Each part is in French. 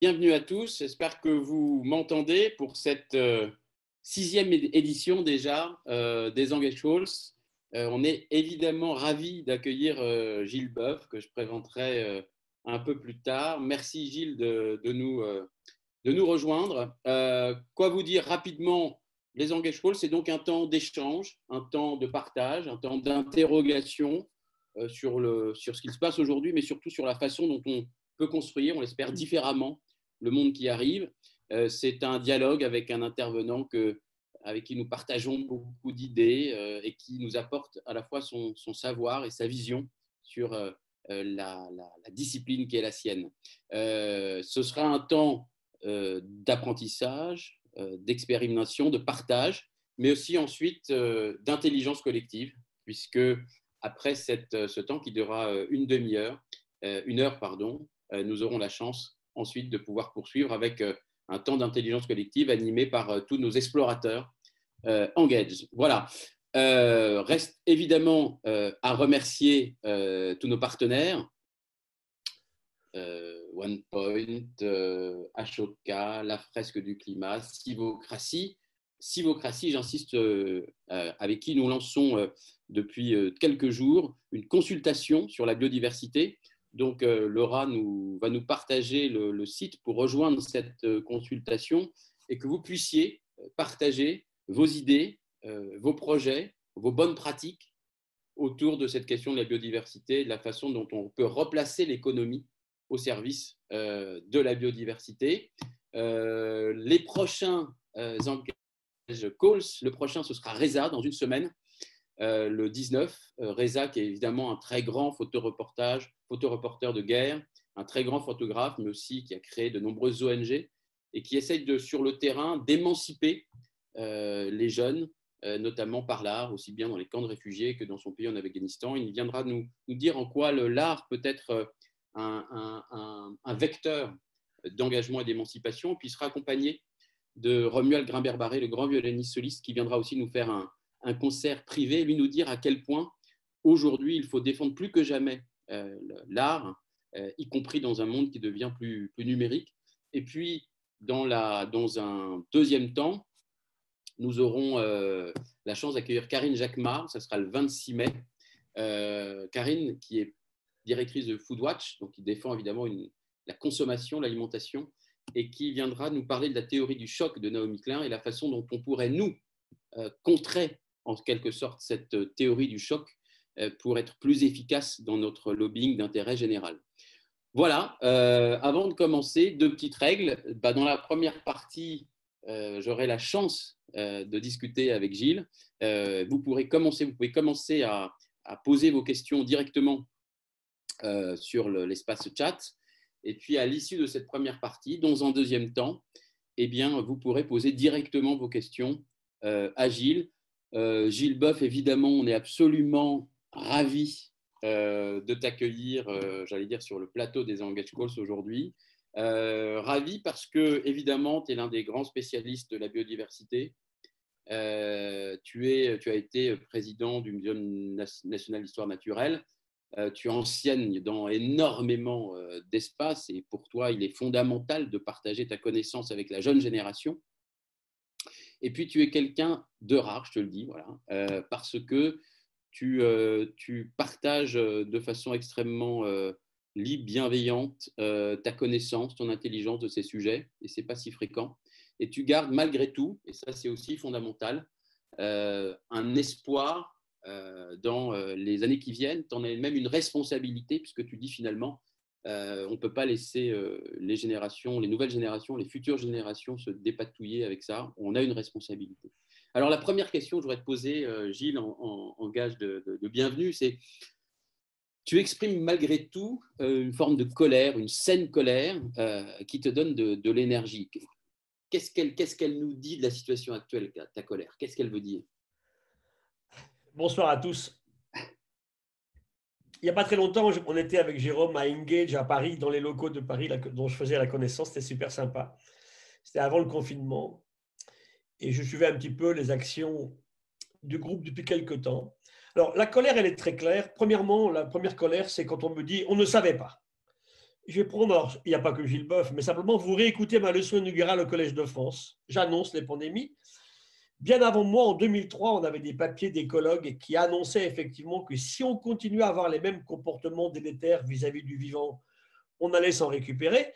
Bienvenue à tous. J'espère que vous m'entendez pour cette sixième édition déjà des Engage Calls. On est évidemment ravis d'accueillir Gilles Boeuf, que je présenterai un peu plus tard. Merci Gilles de nous rejoindre. Quoi vous dire rapidement? Les Engage Calls, c'est donc un temps d'échange, un temps de partage, un temps d'interrogation sur ce qui se passe aujourd'hui, mais surtout sur la façon dont on peut construire, on l'espère, différemment le monde qui arrive. C'est un dialogue avec un intervenant avec qui nous partageons beaucoup d'idées et qui nous apporte à la fois son savoir et sa vision sur la discipline qui est la sienne. Ce sera un temps d'apprentissage, d'expérimentation, de partage, mais aussi ensuite d'intelligence collective, puisque après ce temps qui durera une heure, pardon, nous aurons la chance ensuite de pouvoir poursuivre avec un temps d'intelligence collective animé par tous nos explorateurs Engage. Voilà. Reste évidemment à remercier tous nos partenaires, OnePoint, Ashoka, La Fresque du Climat, Civocratie. Civocratie, j'insiste, avec qui nous lançons depuis quelques jours une consultation sur la biodiversité. Donc, Laura va nous partager le site pour rejoindre cette consultation et que vous puissiez partager vos idées, vos projets, vos bonnes pratiques autour de cette question de la biodiversité, de la façon dont on peut replacer l'économie au service de la biodiversité. Les prochains Engage Calls, le prochain, ce sera Reza dans une semaine. Le 19, Reza qui est évidemment un très grand photoreporter de guerre, un très grand photographe, mais aussi qui a créé de nombreuses ONG et qui essaye sur le terrain d'émanciper les jeunes, notamment par l'art, aussi bien dans les camps de réfugiés que dans son pays en Afghanistan. Il viendra nous dire en quoi l'art peut être un vecteur d'engagement et d'émancipation, puis il sera accompagné de Romuald Grimbert-Barré, le grand violoniste soliste, qui viendra aussi nous faire un concert privé, lui nous dire à quel point aujourd'hui il faut défendre plus que jamais l'art, y compris dans un monde qui devient plus numérique. Et puis, dans un deuxième temps, nous aurons la chance d'accueillir Karine Jacquemart, ça sera le 26 mai. Karine, qui est directrice de Foodwatch, donc qui défend évidemment la consommation, l'alimentation, et qui viendra nous parler de la théorie du choc de Naomi Klein et la façon dont on pourrait, nous, contrer en quelque sorte cette théorie du choc pour être plus efficace dans notre lobbying d'intérêt général. Voilà, avant de commencer, deux petites règles. Dans la première partie, j'aurai la chance de discuter avec Gilles. Vous pouvez commencer à poser vos questions directement sur l'espace chat. Et puis, à l'issue de cette première partie, dans un deuxième temps, eh bien, vous pourrez poser directement vos questions à Gilles. Gilles Boeuf, évidemment, on est absolument ravis de t'accueillir, j'allais dire, sur le plateau des Engage Calls aujourd'hui. Ravi parce que, évidemment, tu es l'un des grands spécialistes de la biodiversité. Tu as été président du Muséum national d'histoire naturelle. Tu enseignes dans énormément d'espaces et pour toi, il est fondamental de partager ta connaissance avec la jeune génération. Et puis, tu es quelqu'un de rare, je te le dis, voilà, parce que tu partages de façon extrêmement libre, bienveillante, ta connaissance, ton intelligence de ces sujets, et ce n'est pas si fréquent. Et tu gardes malgré tout, et ça c'est aussi fondamental, un espoir dans les années qui viennent, tu en as même une responsabilité, puisque tu dis finalement, on ne peut pas laisser les nouvelles générations, les futures générations se dépatouiller avec ça, on a une responsabilité. Alors la première question que je voudrais te poser, Gilles, en gage de bienvenue, c'est tu exprimes malgré tout une forme de colère, une saine colère qui te donne de l'énergie. Qu'est-ce qu'elle nous dit de la situation actuelle, ta colère? Qu'est-ce qu'elle veut dire? Bonsoir à tous. Il n'y a pas très longtemps, on était avec Jérôme à Engage à Paris, dans les locaux de Paris dont je faisais la connaissance. C'était super sympa. C'était avant le confinement. Et je suivais un petit peu les actions du groupe depuis quelques temps. Alors, la colère, elle est très claire. Premièrement, la première colère, c'est quand on me dit « on ne savait pas ». je vais prendre, alors, il n'y a pas que Gilles Boeuf, mais simplement vous réécoutez ma leçon inaugurale au Collège de France. J'annonce les pandémies. Bien avant moi, en 2003, on avait des papiers d'écologues qui annonçaient effectivement que si on continuait à avoir les mêmes comportements délétères vis-à-vis du vivant, on allait s'en récupérer.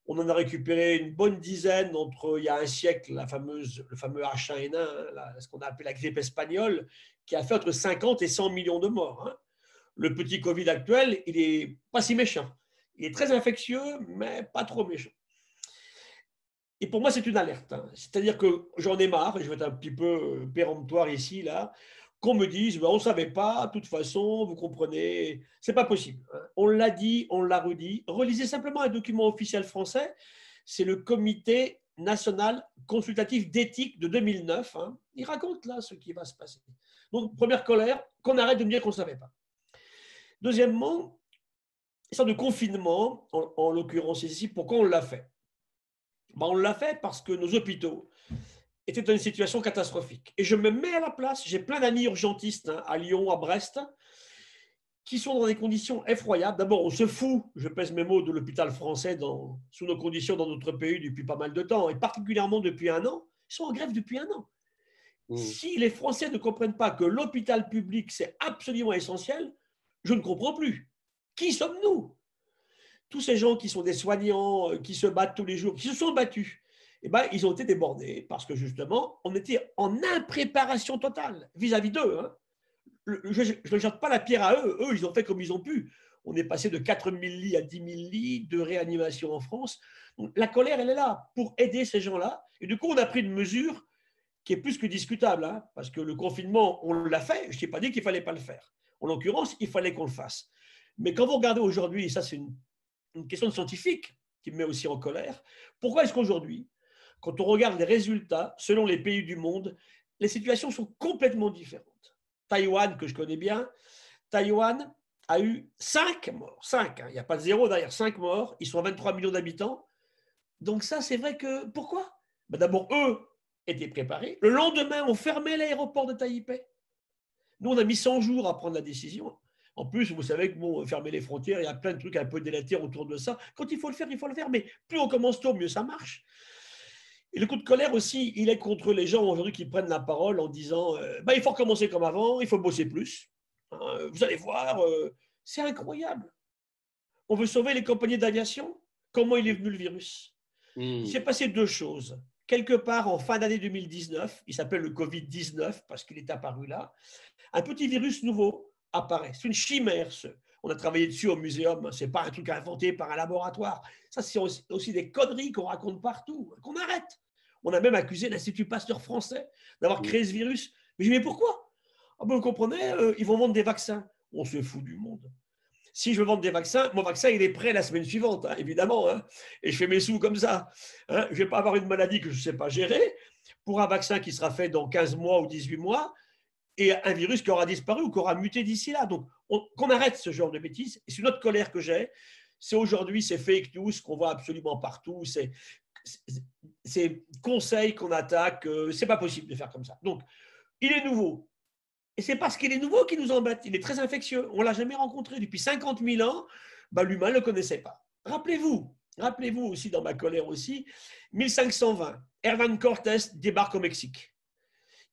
On en a récupéré une bonne dizaine entre il y a un siècle, le fameux H1N1, ce qu'on a appelé la grippe espagnole, qui a fait entre 50 et 100 millions de morts. Hein. Le petit Covid actuel, il n'est pas si méchant. Il est très infectieux, mais pas trop méchant. Et pour moi, c'est une alerte. Hein. C'est-à-dire que j'en ai marre, et je vais être un petit peu péremptoire ici, là, qu'on me dise, ben, on ne savait pas, de toute façon, vous comprenez, c'est pas possible. Hein. On l'a dit, on l'a redit. Relisez simplement un document officiel français, c'est le Comité national consultatif d'éthique de 2009. Hein. Il raconte là ce qui va se passer. Donc, première colère, qu'on arrête de me dire qu'on ne savait pas. Deuxièmement, une sorte de confinement, en l'occurrence ici, pourquoi on l'a fait? Ben, on l'a fait parce que nos hôpitaux étaient dans une situation catastrophique. Et je me mets à la place, j'ai plein d'amis urgentistes hein, à Lyon, à Brest, qui sont dans des conditions effroyables. D'abord, on se fout, je pèse mes mots, de l'hôpital français sous nos conditions dans notre pays depuis pas mal de temps, et particulièrement depuis un an. Ils sont en grève depuis un an. Si les Français ne comprennent pas que l'hôpital public, c'est absolument essentiel, je ne comprends plus. Qui sommes-nous? Tous ces gens qui sont des soignants, qui se battent tous les jours, qui se sont battus, eh ben, ils ont été débordés parce que justement, on était en impréparation totale vis-à-vis d'eux. Hein. Je ne jette pas la pierre à eux. Eux, ils ont fait comme ils ont pu. On est passé de 4 000 lits à 10 000 lits de réanimation en France. Donc, la colère, elle est là pour aider ces gens-là. Et du coup, on a pris une mesure qui est plus que discutable, hein, parce que le confinement, on l'a fait. Je n'ai pas dit qu'il ne fallait pas le faire. En l'occurrence, il fallait qu'on le fasse. Mais quand vous regardez aujourd'hui, et ça c'est une question de scientifique qui me met aussi en colère, pourquoi est-ce qu'aujourd'hui, quand on regarde les résultats, selon les pays du monde, les situations sont complètement différentes. Taïwan, que je connais bien, Taïwan a eu 5 morts. 5, hein, il n'y a pas de zéro derrière, 5 morts. Ils sont à 23 millions d'habitants. Donc ça, c'est vrai que... Pourquoi? Ben d'abord, eux étaient préparés. Le lendemain, on fermait l'aéroport de Taipei. Nous, on a mis 100 jours à prendre la décision. En plus, vous savez que bon, fermer les frontières, il y a plein de trucs un peu délétères autour de ça. Quand il faut le faire, il faut le faire. Mais plus on commence tôt, mieux ça marche. Et le coup de colère aussi, il est contre les gens aujourd'hui qui prennent la parole en disant il faut recommencer comme avant, il faut bosser plus. Vous allez voir, c'est incroyable. On veut sauver les compagnies d'aviation. Comment il est venu le virus? Il s'est passé deux choses. Quelque part en fin d'année 2019, il s'appelle le Covid-19 parce qu'il est apparu là, un petit virus nouveau apparaît. C'est une chimère. On a travaillé dessus au muséum. Ce n'est pas un truc inventé par un laboratoire. Ça, c'est aussi des conneries qu'on raconte partout, qu'on arrête. On a même accusé l'Institut Pasteur français d'avoir créé ce virus. Mais je dis, mais pourquoi? Vous comprenez, ils vont vendre des vaccins. On se fout du monde. Si je veux vendre des vaccins, mon vaccin, il est prêt la semaine suivante, hein, évidemment. Hein, et je fais mes sous comme ça. Hein, je ne vais pas avoir une maladie que je ne sais pas gérer pour un vaccin qui sera fait dans 15 mois ou 18 mois et un virus qui aura disparu ou qui aura muté d'ici là. Donc, qu'on arrête ce genre de bêtises. Et c'est une autre colère que j'ai. C'est aujourd'hui ces fake news qu'on voit absolument partout. Ces conseils qu'on attaque. C'est pas possible de faire comme ça. Donc, il est nouveau. Et c'est parce qu'il est nouveau qu'il nous embête. Il est très infectieux. On ne l'a jamais rencontré. Depuis 50 000 ans, l'humain ne le connaissait pas. Rappelez-vous aussi, dans ma colère aussi, 1520, Hernán Cortés débarque au Mexique.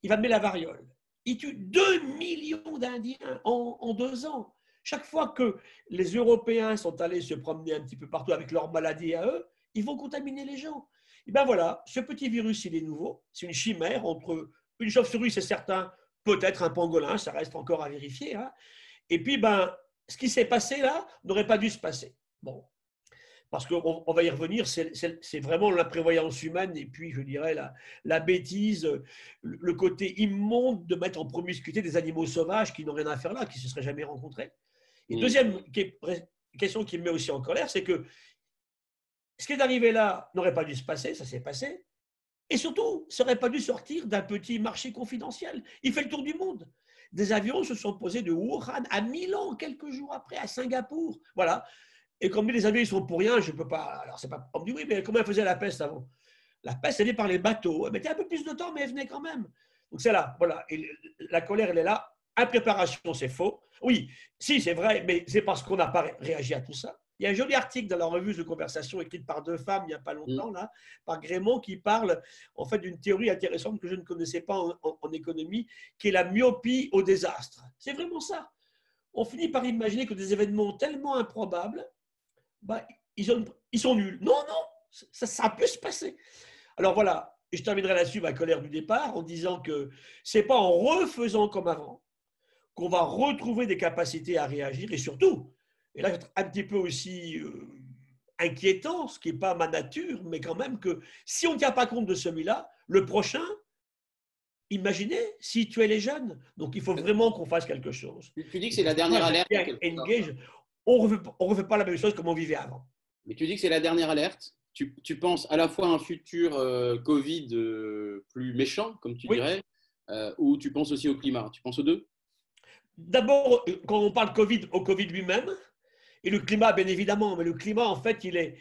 Il va mettre la variole. Il tue 2 millions d'Indiens en 2 ans. Chaque fois que les Européens sont allés se promener un petit peu partout avec leurs maladies à eux, ils vont contaminer les gens. Et bien voilà, ce petit virus, il est nouveau. C'est une chimère entre une chauve-souris, c'est certain, peut-être un pangolin, ça reste encore à vérifier. Hein. Et puis, ce qui s'est passé là n'aurait pas dû se passer. Bon, parce qu'on va y revenir, c'est vraiment l'imprévoyance humaine et puis, je dirais, la bêtise, le côté immonde de mettre en promiscuité des animaux sauvages qui n'ont rien à faire là, qui ne se seraient jamais rencontrés. Et deuxième question qui me met aussi en colère, c'est que ce qui est arrivé là n'aurait pas dû se passer, ça s'est passé. Et surtout, ça n'aurait pas dû sortir d'un petit marché confidentiel. Il fait le tour du monde. Des avions se sont posés de Wuhan à Milan quelques jours après, à Singapour. Voilà. Et comme les avions, ils sont pour rien, je ne peux pas. Alors, c'est pas. On me dit oui, mais comment elle faisait la peste avant? La peste, elle est par les bateaux. Elle mettait un peu plus de temps, mais elle venait quand même. Donc, c'est là. Voilà. Et la colère, elle est là. Impréparation, c'est faux. Oui, si, c'est vrai, mais c'est parce qu'on n'a pas réagi à tout ça. Il y a un joli article dans la revue de conversation écrite par 2 femmes il n'y a pas longtemps, là, par Grémont, qui parle en fait d'une théorie intéressante que je ne connaissais pas en économie, qui est la myopie au désastre. C'est vraiment ça. On finit par imaginer que des événements tellement improbables, bah, ils sont nuls. Non, non, ça peut se passer. Alors voilà, et je terminerai là-dessus ma colère du départ en disant que ce n'est pas en refaisant comme avant qu'on va retrouver des capacités à réagir et surtout, et là, un petit peu aussi inquiétant, ce qui n'est pas ma nature, mais quand même que si on ne tient pas compte de celui-là, le prochain, imaginez si tu es les jeunes. Donc, il faut vraiment qu'on fasse quelque chose. Tu dis que c'est la dernière alerte. Engage, on ne refait pas la même chose comme on vivait avant. Mais tu dis que c'est la dernière alerte. Tu penses à la fois à un futur Covid plus méchant, comme tu dirais, ou tu penses aussi au climat. Tu penses aux deux? D'abord, quand on parle Covid, au Covid lui-même, et le climat, bien évidemment, mais le climat, en fait, il est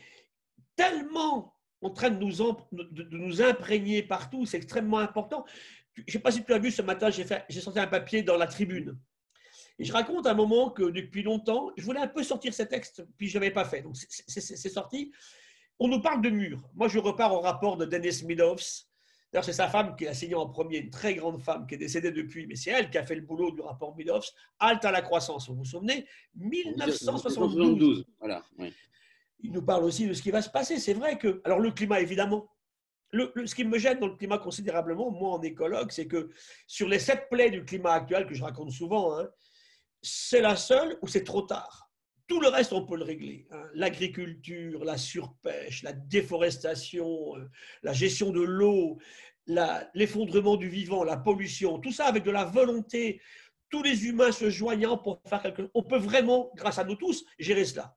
tellement en train de nous imprégner partout, c'est extrêmement important. Je ne sais pas si tu as vu ce matin, j'ai sorti un papier dans la Tribune. Et je raconte à un moment que depuis longtemps, je voulais un peu sortir ces textes, puis je n'avais pas fait. Donc, c'est sorti. On nous parle de murs. Moi, je repars au rapport de Dennis Meadows. D'ailleurs, c'est sa femme qui a signé en premier, une très grande femme qui est décédée depuis, mais c'est elle qui a fait le boulot du rapport Meadows. Halte à la croissance, vous vous souvenez 1972. Voilà, oui. Il nous parle aussi de ce qui va se passer. C'est vrai que, alors le climat, évidemment, ce qui me gêne dans le climat considérablement, moi en écologue, c'est que sur les 7 plaies du climat actuel, que je raconte souvent, hein, c'est la seule où c'est trop tard. Tout le reste, on peut le régler. Hein. L'agriculture, la surpêche, la déforestation, la gestion de l'eau, l'effondrement du vivant, la pollution, tout ça avec de la volonté, tous les humains se joignant pour faire quelque chose. On peut vraiment, grâce à nous tous, gérer cela.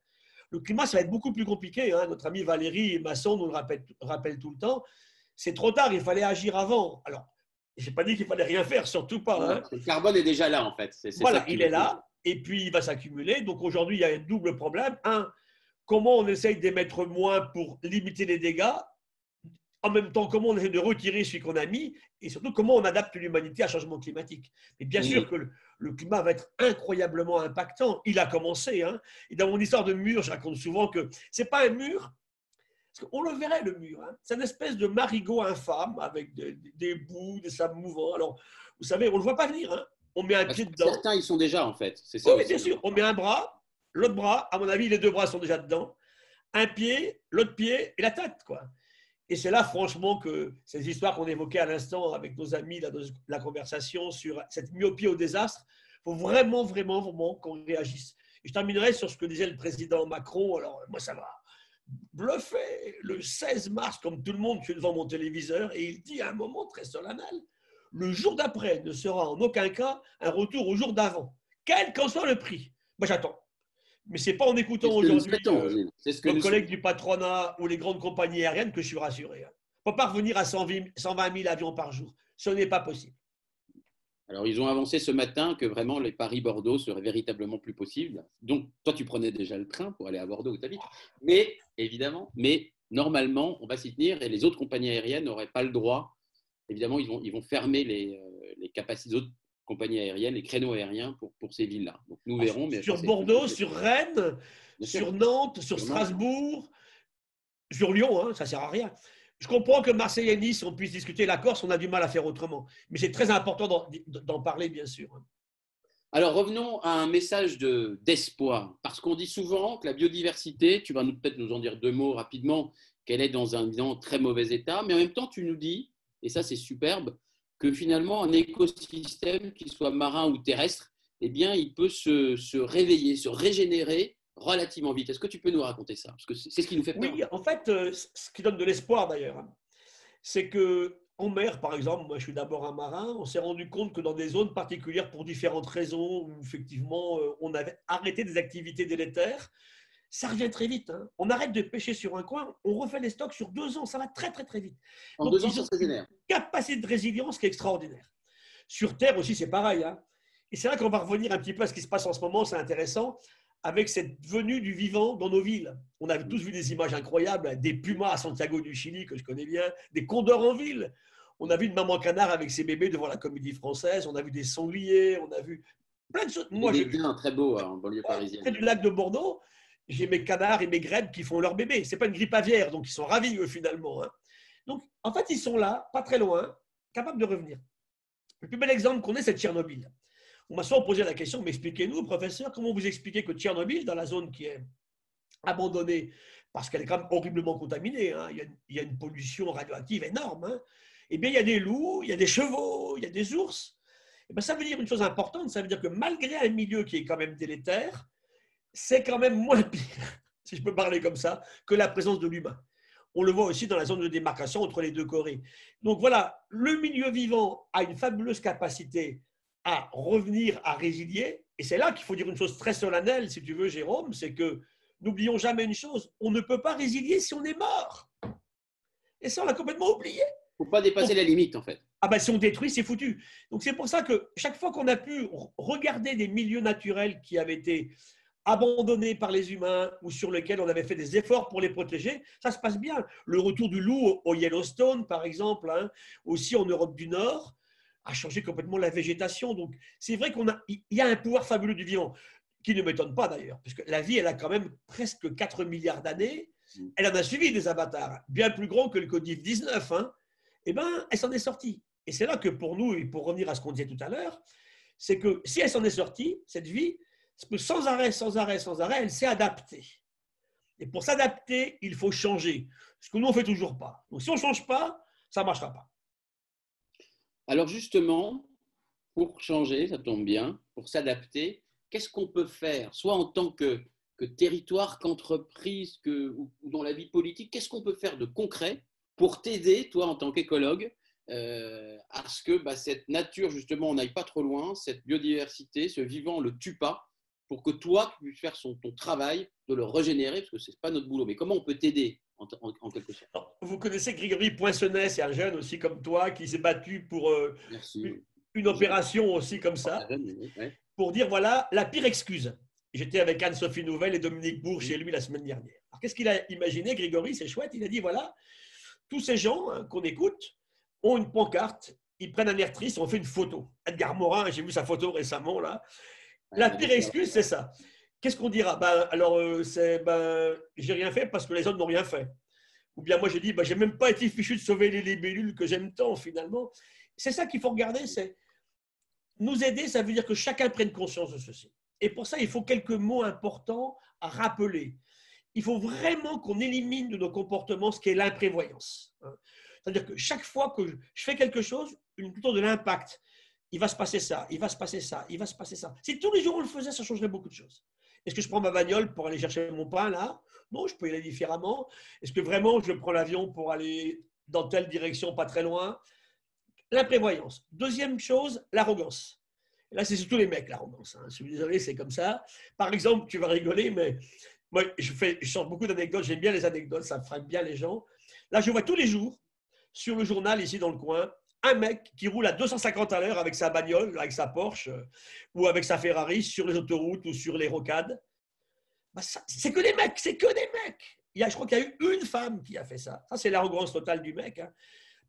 Le climat, ça va être beaucoup plus compliqué. Hein. Notre ami Valérie Masson nous le rappelle tout le temps. C'est trop tard, il fallait agir avant. Alors, je n'ai pas dit qu'il fallait rien faire, surtout pas. Hein. Le carbone est déjà là, en fait. Voilà, il est là. Et puis, il va s'accumuler. Donc, aujourd'hui, il y a un double problème. Un, comment on essaye d'émettre moins pour limiter les dégâts? En même temps, comment on essaie de retirer celui qu'on a mis? Et surtout, comment on adapte l'humanité à changement climatique? Mais bien sûr que le climat va être incroyablement impactant. Il a commencé. Hein. Et dans mon histoire de mur, je raconte souvent que ce n'est pas un mur. Parce qu'on le verrait, le mur. Hein. C'est une espèce de marigot infâme avec des bouts, des sables mouvants. Alors, vous savez, on ne le voit pas venir. Hein. On met un pied dedans. Certains, ils sont déjà, en fait. C'est ça oui, bien sûr. On met un bras, l'autre bras, à mon avis, les 2 bras sont déjà dedans. Un pied, l'autre pied et la tête, quoi. Et c'est là, franchement, que ces histoires qu'on évoquait à l'instant avec nos amis, dans la conversation sur cette myopie au désastre, il faut vraiment, vraiment, vraiment qu'on réagisse. Et je terminerai sur ce que disait le président Macron. Alors, moi, ça m'a bluffé. Le 16 mars, comme tout le monde, je suis devant mon téléviseur et il dit à un moment très solennel, le jour d'après ne sera en aucun cas un retour au jour d'avant, quel qu'en soit le prix. Moi, j'attends. Mais ce n'est pas en écoutant aujourd'hui nos collègues du patronat ou les grandes compagnies aériennes que je suis rassuré. On ne peut pas revenir à 120 000 avions par jour. Ce n'est pas possible. Alors, ils ont avancé ce matin que vraiment les Paris-Bordeaux seraient véritablement plus possibles. Donc, toi, tu prenais déjà le train pour aller à Bordeaux où tu habites. Mais, évidemment, normalement, on va s'y tenir et les autres compagnies aériennes n'auraient pas le droit. Évidemment, ils vont fermer les capacités des autres compagnies aériennes, les créneaux aériens pour ces villes-là. Donc, nous verrons. Mais sur Bordeaux, sur Rennes, sur Nantes, sur Strasbourg, sur Lyon, hein, ça ne sert à rien. Je comprends que Marseille et Nice, on puisse discuter la Corse, on a du mal à faire autrement. Mais c'est très important d'en parler, bien sûr. Alors, revenons à un message d'espoir. Parce qu'on dit souvent que la biodiversité, tu vas peut-être nous en dire 2 mots rapidement, qu'elle est dans un très mauvais état. Mais en même temps, tu nous dis, et ça c'est superbe, que finalement, un écosystème, qu'il soit marin ou terrestre, eh bien, il peut se réveiller, se régénérer relativement vite. Est-ce que tu peux nous raconter ça? Parce que c'est ce qui nous fait peur. Oui, en fait, ce qui donne de l'espoir d'ailleurs, c'est qu'en mer, par exemple, moi je suis d'abord un marin, on s'est rendu compte que dans des zones particulières, pour différentes raisons, où effectivement on avait arrêté des activités délétères, ça revient très vite. Hein. On arrête de pêcher sur un coin, on refait les stocks sur 2 ans, ça va très très très vite. En donc, 2 ans, ça se régénère. Capacité de résilience qui est extraordinaire. Sur Terre aussi, c'est pareil. Hein. Et c'est là qu'on va revenir un petit peu à ce qui se passe en ce moment, c'est intéressant, avec cette venue du vivant dans nos villes. On a tous vu des images incroyables, des pumas à Santiago du Chili, que je connais bien, des condors en ville. On a vu une maman canard avec ses bébés devant la Comédie Française, on a vu des sangliers, on a vu plein de choses. Moi, des daims très beaux en banlieue parisienne. Près du lac de Bordeaux, j'ai mes canards et mes grèbes qui font leur bébé. Ce n'est pas une grippe aviaire, donc ils sont ravis, eux, finalement. Hein. Donc, en fait, ils sont là, pas très loin, capables de revenir. Le plus bel exemple qu'on ait, c'est Tchernobyl. On m'a souvent posé la question, mais expliquez-nous, professeur, comment vous expliquez que Tchernobyl, dans la zone qui est abandonnée, parce qu'elle est quand même horriblement contaminée, hein, il y a une pollution radioactive énorme, hein, eh bien, il y a des loups, il y a des chevaux, il y a des ours. Eh bien, ça veut dire une chose importante, ça veut dire que malgré un milieu qui est quand même délétère, c'est quand même moins pire, si je peux parler comme ça, que la présence de l'humain. On le voit aussi dans la zone de démarcation entre les deux Corées. Donc voilà, le milieu vivant a une fabuleuse capacité à revenir, à résilier. Et c'est là qu'il faut dire une chose très solennelle, si tu veux, Jérôme, c'est que n'oublions jamais une chose, on ne peut pas résilier si on est mort. Et ça, on l'a complètement oublié. Il ne faut pas dépasser la limite, en fait. Ah ben, si on détruit, c'est foutu. Donc c'est pour ça que chaque fois qu'on a pu regarder des milieux naturels qui avaient été abandonnés par les humains ou sur lesquels on avait fait des efforts pour les protéger, ça se passe bien. Le retour du loup au Yellowstone, par exemple, hein, aussi en Europe du Nord, a changé complètement la végétation. Donc c'est vrai qu'il y a un pouvoir fabuleux du vivant, qui ne m'étonne pas d'ailleurs, puisque la vie, elle a quand même presque 4 milliards d'années. Elle en a suivi des avatars, bien plus grands que le Covid-19. Hein. Eh bien, elle s'en est sortie. Et c'est là que pour nous, et pour revenir à ce qu'on disait tout à l'heure, c'est que si elle s'en est sortie, cette vie, c'est que sans arrêt, elle s'est adaptée. Et pour s'adapter, il faut changer. Ce que nous, on ne fait toujours pas. Donc si on ne change pas, ça ne marchera pas. Alors justement, pour changer, ça tombe bien, pour s'adapter, qu'est-ce qu'on peut faire, soit en tant que territoire, qu'entreprise, ou dans la vie politique, qu'est-ce qu'on peut faire de concret pour t'aider, toi, en tant qu'écologue, à ce que cette nature, justement, on n'aille pas trop loin, cette biodiversité, ce vivant, ne le tue pas, pour que toi, tu puisses faire ton travail de le régénérer, parce que ce n'est pas notre boulot. Mais comment on peut t'aider, en quelque sorte? Alors, vous connaissez Grégory Poinçonnet, c'est un jeune aussi comme toi, qui s'est battu pour une opération aussi comme ça, pour dire, voilà, la pire excuse. J'étais avec Anne-Sophie Nouvel et Dominique Bourg chez lui la semaine dernière. Alors, qu'est-ce qu'il a imaginé, Grégory? C'est chouette. Il a dit, voilà, tous ces gens qu'on écoute ont une pancarte, ils prennent un air triste, on fait une photo. Edgar Morin, j'ai vu sa photo récemment, là. La pire excuse, c'est ça. Qu'est-ce qu'on dira? J'ai rien fait parce que les autres n'ont rien fait. Ou bien moi, j'ai dit, j'ai même pas été fichu de sauver les libellules que j'aime tant, finalement. C'est ça qu'il faut regarder, c'est nous aider, ça veut dire que chacun prenne conscience de ceci. Et pour ça, il faut quelques mots importants à rappeler. Il faut vraiment qu'on élimine de nos comportements ce qu'est l'imprévoyance. C'est-à-dire que chaque fois que je fais quelque chose, plutôt de l'impact, il va se passer ça, il va se passer ça, il va se passer ça. Si tous les jours on le faisait, ça changerait beaucoup de choses. Est-ce que je prends ma bagnole pour aller chercher mon pain là? Non, je peux y aller différemment. Est-ce que vraiment je prends l'avion pour aller dans telle direction, pas très loin? L'imprévoyance. Deuxième chose, l'arrogance. Là, c'est surtout les mecs, l'arrogance. Hein. Je suis désolé, c'est comme ça. Par exemple, tu vas rigoler, mais moi, je sors beaucoup d'anecdotes. J'aime bien les anecdotes, ça frappe bien les gens. Là, je vois tous les jours, sur le journal, ici dans le coin, un mec qui roule à 250 à l'heure avec sa bagnole, avec sa Porsche ou avec sa Ferrari sur les autoroutes ou sur les rocades. C'est que des mecs, c'est que des mecs. Je crois qu'il y a eu une femme qui a fait ça. Ça, c'est l'arrogance totale du mec. Hein.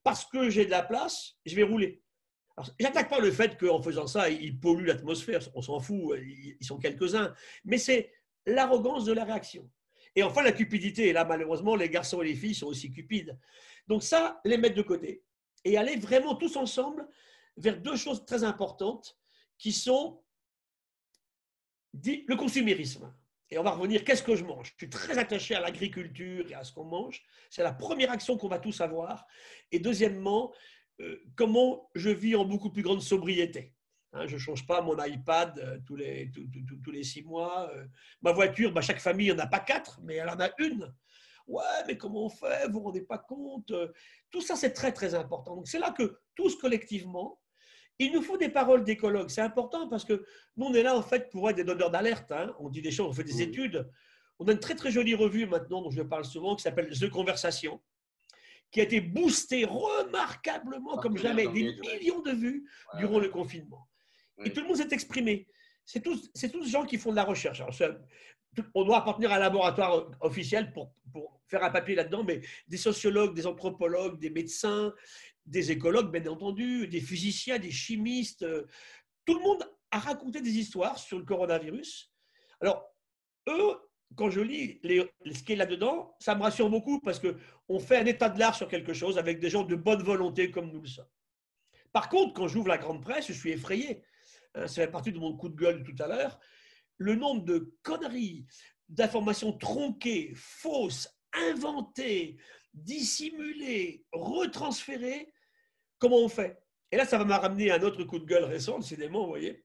Parce que j'ai de la place, je vais rouler. J'attaque pas le fait qu'en faisant ça, ils polluent l'atmosphère. On s'en fout, ils sont quelques-uns. Mais c'est l'arrogance de la réaction. Et enfin, la cupidité. Et là, malheureusement, les garçons et les filles sont aussi cupides. Donc ça, les mettre de côté. Et aller vraiment tous ensemble vers deux choses très importantes qui sont le consumérisme. Et on va revenir, qu'est-ce que je mange? Je suis très attaché à l'agriculture et à ce qu'on mange. C'est la première action qu'on va tous avoir. Et deuxièmement, comment je vis en beaucoup plus grande sobriété. Hein, je ne change pas mon iPad tous les 6 mois. Ma voiture, chaque famille n'en a pas 4, mais elle en a une. Ouais, mais comment on fait? Vous ne vous rendez pas compte? Tout ça, c'est très, très important. Donc, c'est là que tous collectivement, il nous faut des paroles d'écologues. C'est important parce que nous, on est là, en fait, pour être des donneurs d'alerte. Hein. On dit des choses, on fait des études. On a une très, très jolie revue maintenant, dont je parle souvent, qui s'appelle The Conversation, qui a été boostée remarquablement, comme jamais, des millions de vues durant le confinement. Et tout le monde s'est exprimé. C'est tous des gens qui font de la recherche. Alors, on doit appartenir à un laboratoire officiel pour faire un papier là-dedans, mais des sociologues, des anthropologues, des médecins, des écologues, bien entendu, des physiciens, des chimistes. Tout le monde a raconté des histoires sur le coronavirus. Alors, eux, quand je lis ce qui est là-dedans, ça me rassure beaucoup parce qu'on fait un état de l'art sur quelque chose avec des gens de bonne volonté comme nous le sommes. Par contre, quand j'ouvre la grande presse, je suis effrayé. Ça fait partie de mon coup de gueule tout à l'heure. Le nombre de conneries, d'informations tronquées, fausses, inventées, dissimulées, retransférées, comment on fait? Et là, ça va me ramener à un autre coup de gueule récent, décidément, vous voyez.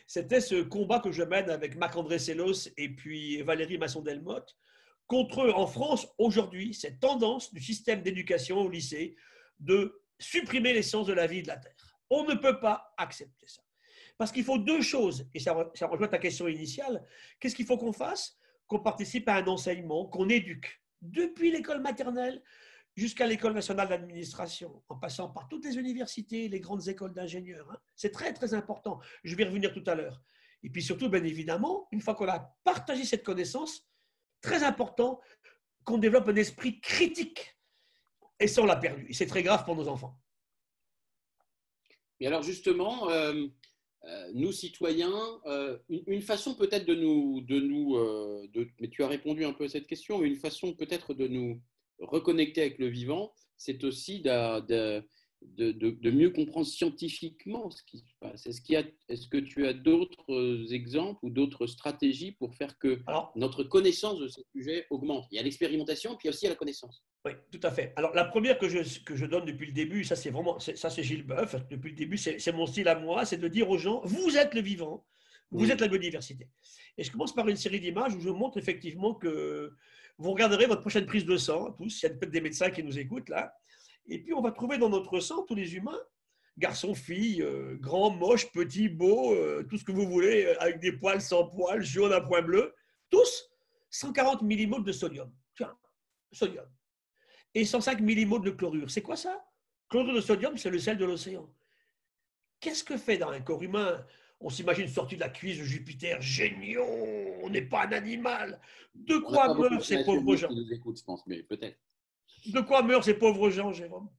C'était ce combat que je mène avec Marc-André Sellos et puis Valérie Masson-Delmotte contre, en France, aujourd'hui, cette tendance du système d'éducation au lycée de supprimer les sciences de la vie et de la Terre. On ne peut pas accepter ça. Parce qu'il faut deux choses, et ça rejoint ta question initiale. Qu'est-ce qu'il faut qu'on fasse? Qu'on participe à un enseignement, qu'on éduque, depuis l'école maternelle jusqu'à l'école nationale d'administration, en passant par toutes les universités, les grandes écoles d'ingénieurs. Hein. C'est très, très important. Je vais y revenir tout à l'heure. Et puis surtout, bien évidemment, une fois qu'on a partagé cette connaissance, très important qu'on développe un esprit critique. Et ça, on l'a perdu. Et c'est très grave pour nos enfants. Et alors justement, nous citoyens, une façon peut-être mais tu as répondu un peu à cette question, mais une façon peut-être de nous reconnecter avec le vivant, c'est aussi de mieux comprendre scientifiquement ce qui se passe. Est-ce que tu as d'autres exemples ou d'autres stratégies pour faire que notre connaissance de ce sujet augmente? Il y a l'expérimentation, puis aussi il y a la connaissance. Oui, tout à fait. Alors, la première que je donne depuis le début, ça c'est Gilles Boeuf, depuis le début, c'est mon style à moi, c'est de dire aux gens, vous êtes le vivant, vous êtes la biodiversité. Et je commence par une série d'images où je montre effectivement que vous regarderez votre prochaine prise de sang, tous, il y a peut-être des médecins qui nous écoutent là, et puis on va trouver dans notre sang, tous les humains, garçons, filles, grands, moches, petits, beaux, tout ce que vous voulez, avec des poils, sans poils, jaunes à points bleus, tous 140 millimoles de sodium. Tiens, sodium. Et 105 millimoles de chlorure. C'est quoi ça? Chlorure de sodium, c'est le sel de l'océan. Qu'est-ce que fait dans un corps humain? On s'imagine sorti de la cuisse de Jupiter, géniaux, on n'est pas un animal. De quoi meurent ces pauvres gens? Qui nous écoutent, je pense, mais peut-être. De quoi meurent ces pauvres gens, Jérôme?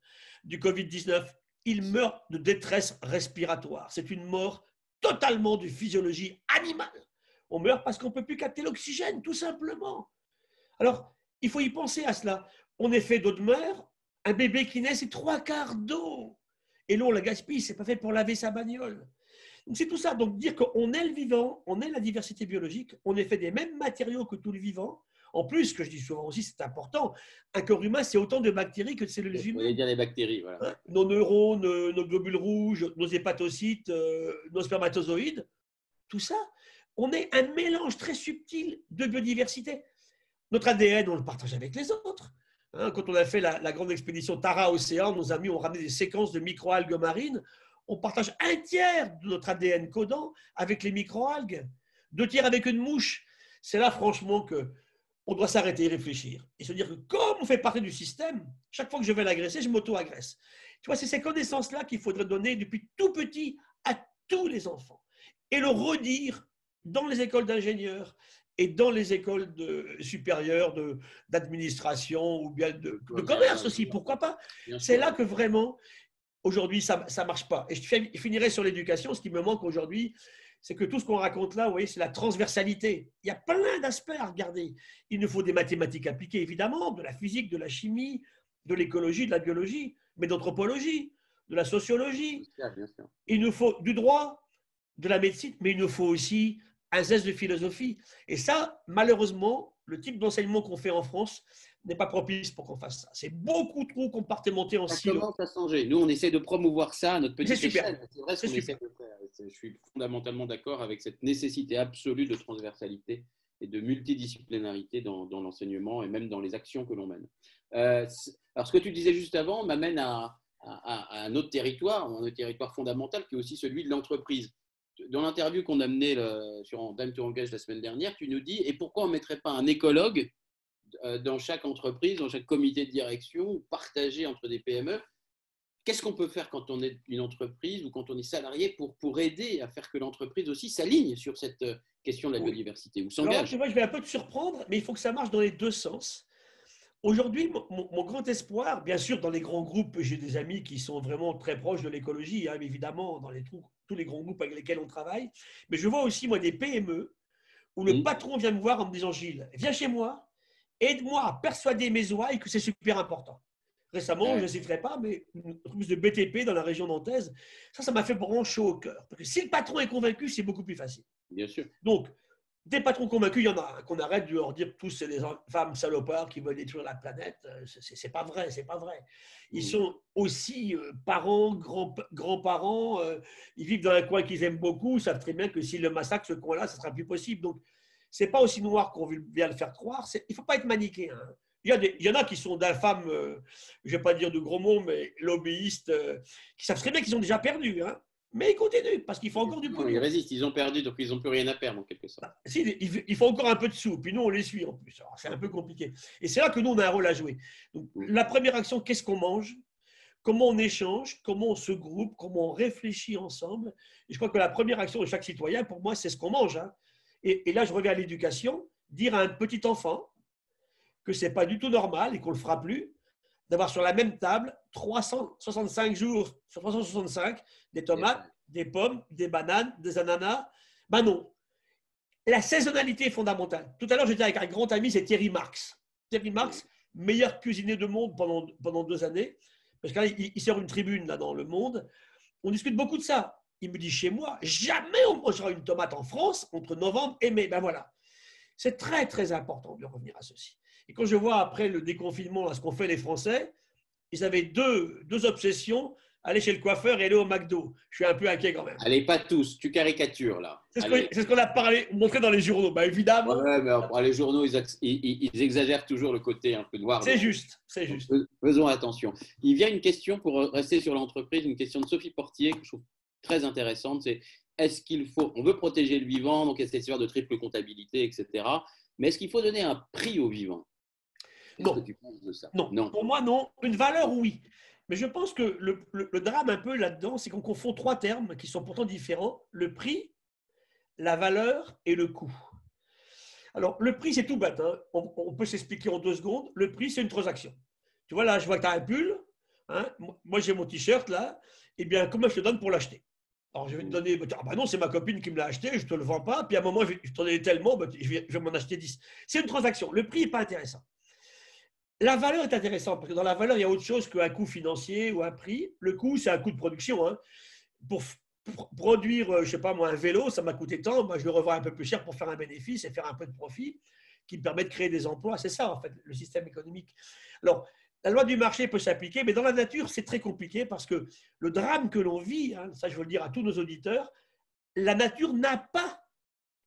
Du Covid-19. Ils meurent de détresse respiratoire. C'est une mort totalement de physiologie animale. On meurt parce qu'on ne peut plus capter l'oxygène, tout simplement. Alors, il faut y penser à cela. On est fait d'eau de mer, un bébé qui naît, c'est 3/4 d'eau. Et l'eau, on la gaspille, c'est pas fait pour laver sa bagnole. Donc c'est tout ça. Donc dire qu'on est le vivant, on est la diversité biologique, on est fait des mêmes matériaux que tout le vivant. En plus, ce que je dis souvent aussi, c'est important, un corps humain, c'est autant de bactéries que de cellules humaines. Vous voulez dire les bactéries, voilà. Hein, nos neurones, nos globules rouges, nos hépatocytes, nos spermatozoïdes, tout ça, on est un mélange très subtil de biodiversité. Notre ADN, on le partage avec les autres. Hein, quand on a fait la grande expédition Tara Océan, nos amis ont ramené des séquences de microalgues marines. On partage 1/3 de notre ADN codant avec les microalgues, 2/3 avec une mouche. C'est là, franchement, qu'on doit s'arrêter et réfléchir. Et se dire que comme on fait partie du système, chaque fois que je vais l'agresser, je m'auto-agresse. Tu vois, c'est ces connaissances-là qu'il faudrait donner depuis tout petit à tous les enfants. Et le redire dans les écoles d'ingénieurs et dans les écoles supérieures d'administration ou bien de commerce aussi, pourquoi pas? C'est là que vraiment, aujourd'hui, ça ne marche pas. Et je finirai sur l'éducation. Ce qui me manque aujourd'hui, c'est que tout ce qu'on raconte là, vous voyez, c'est la transversalité. Il y a plein d'aspects à regarder. Il nous faut des mathématiques appliquées, évidemment, de la physique, de la chimie, de l'écologie, de la biologie, mais d'anthropologie, de la sociologie. Bien sûr. Il nous faut du droit, de la médecine, mais il nous faut aussi un zeste de philosophie. Et ça, malheureusement, le type d'enseignement qu'on fait en France n'est pas propice pour qu'on fasse ça. C'est beaucoup trop compartimenté en silo. Ça commence à changer. Nous, on essaie de promouvoir ça à notre petite échelle. C'est vrai ce qu'on essaie de faire. Je suis fondamentalement d'accord avec cette nécessité absolue de transversalité et de multidisciplinarité dans l'enseignement et même dans les actions que l'on mène. Alors, ce que tu disais juste avant m'amène à un autre territoire fondamental qui est aussi celui de l'entreprise. Dans l'interview qu'on a menée sur Time to Engage la semaine dernière, tu nous dis, et pourquoi on ne mettrait pas un écologue dans chaque entreprise, dans chaque comité de direction, partagé entre des PME? Qu'est-ce qu'on peut faire quand on est une entreprise ou quand on est salarié pour aider à faire que l'entreprise aussi s'aligne sur cette question de la biodiversité ou s'engage? Moi, je vais un peu te surprendre, mais il faut que ça marche dans les deux sens. Aujourd'hui, mon grand espoir, bien sûr, dans les grands groupes, j'ai des amis qui sont vraiment très proches de l'écologie, hein, évidemment, dans tous les grands groupes avec lesquels on travaille, mais je vois aussi, moi, des PME où le patron vient me voir en me disant, Gilles, viens chez moi, aide-moi à persuader mes ouailles que c'est super important. Récemment, je ne citerai pas, mais une entreprise de BTP dans la région nantaise, ça m'a fait vraiment chaud au cœur. Parce que si le patron est convaincu, c'est beaucoup plus facile. Bien sûr. Donc, des patrons convaincus, il y en a qu'on arrête de leur dire tous c'est des femmes salopards qui veulent détruire la planète. C'est pas vrai, c'est pas vrai. Ils sont aussi parents, grands-parents, ils vivent dans un coin qu'ils aiment beaucoup, ils savent très bien que s'ils le massacrent, ce coin-là, ça sera plus possible. Donc, c'est pas aussi noir qu'on veut bien le faire croire. Il ne faut pas être manichéen. Hein. Il y en a qui sont d'infâmes, je ne vais pas dire de gros mots, mais lobbyistes, qui savent très bien qu'ils ont déjà perdu. Hein. Mais ils continuent parce qu'il faut encore du pognon. Ils résistent, ils ont perdu, donc ils n'ont plus rien à perdre en quelque sorte. Il faut encore un peu de sous, puis nous on les suit en plus. C'est un peu compliqué. Et c'est là que nous on a un rôle à jouer. Donc, la première action, qu'est-ce qu'on mange? Comment on échange? Comment on se groupe? Comment on réfléchit ensemble? Et je crois que la première action de chaque citoyen, pour moi, c'est ce qu'on mange. Hein. Et là, je reviens à l'éducation. Dire à un petit enfant que ce n'est pas du tout normal et qu'on ne le fera plus, d'avoir sur la même table 365 jours sur 365 des tomates, des pommes, des bananes, des ananas. Ben non. La saisonnalité est fondamentale. Tout à l'heure, j'étais avec un grand ami, c'est Thierry Marx. Thierry Marx, meilleur cuisinier du monde pendant 2 années, parce qu'il sort une tribune là, dans Le Monde. On discute beaucoup de ça. Il me dit, chez moi, jamais on mangera une tomate en France entre novembre et mai. Ben voilà. C'est très, très important de revenir à ceci. Et quand je vois après le déconfinement, ce qu'ont fait les Français, ils avaient deux obsessions, aller chez le coiffeur et aller au McDo. Je suis un peu inquiet quand même. Allez, pas tous, tu caricatures là. C'est ce qu'on a montré dans les journaux, bah, évidemment. Ouais, mais les journaux, ils exagèrent toujours le côté un peu noir. C'est juste, c'est juste. Faisons attention. Il y a une question, pour rester sur l'entreprise, une question de Sophie Portier que je trouve très intéressante, c'est est-ce qu'il faut, on veut protéger le vivant, donc il y a cette histoire de triple comptabilité, etc. Mais est-ce qu'il faut donner un prix au vivant? Non. Que tu penses de ça? Non. Pour moi, non. Une valeur, oui. Mais je pense que le drame un peu là-dedans, c'est qu'on confond 3 termes qui sont pourtant différents. Le prix, la valeur et le coût. Alors, le prix, c'est tout bête. Hein. On peut s'expliquer en 2 secondes. Le prix, c'est une transaction. Tu vois, là, je vois que tu as un pull. Hein. Moi, j'ai mon t-shirt là. Eh bien, comment je te donne pour l'acheter? Alors, je vais te donner, ah ben non, c'est ma copine qui me l'a acheté, je ne te le vends pas. Puis à un moment, je t'en ai tellement, je vais m'en acheter 10. C'est une transaction. Le prix n'est pas intéressant. La valeur est intéressante parce que dans la valeur, il y a autre chose qu'un coût financier ou un prix. Le coût, c'est un coût de production. Hein. Pour produire, je ne sais pas moi, un vélo, ça m'a coûté tant. Moi, je le revends un peu plus cher pour faire un bénéfice et faire un peu de profit qui me permet de créer des emplois. C'est ça, en fait, le système économique. Alors, la loi du marché peut s'appliquer, mais dans la nature, c'est très compliqué parce que le drame que l'on vit, hein, ça je veux le dire à tous nos auditeurs, la nature n'a pas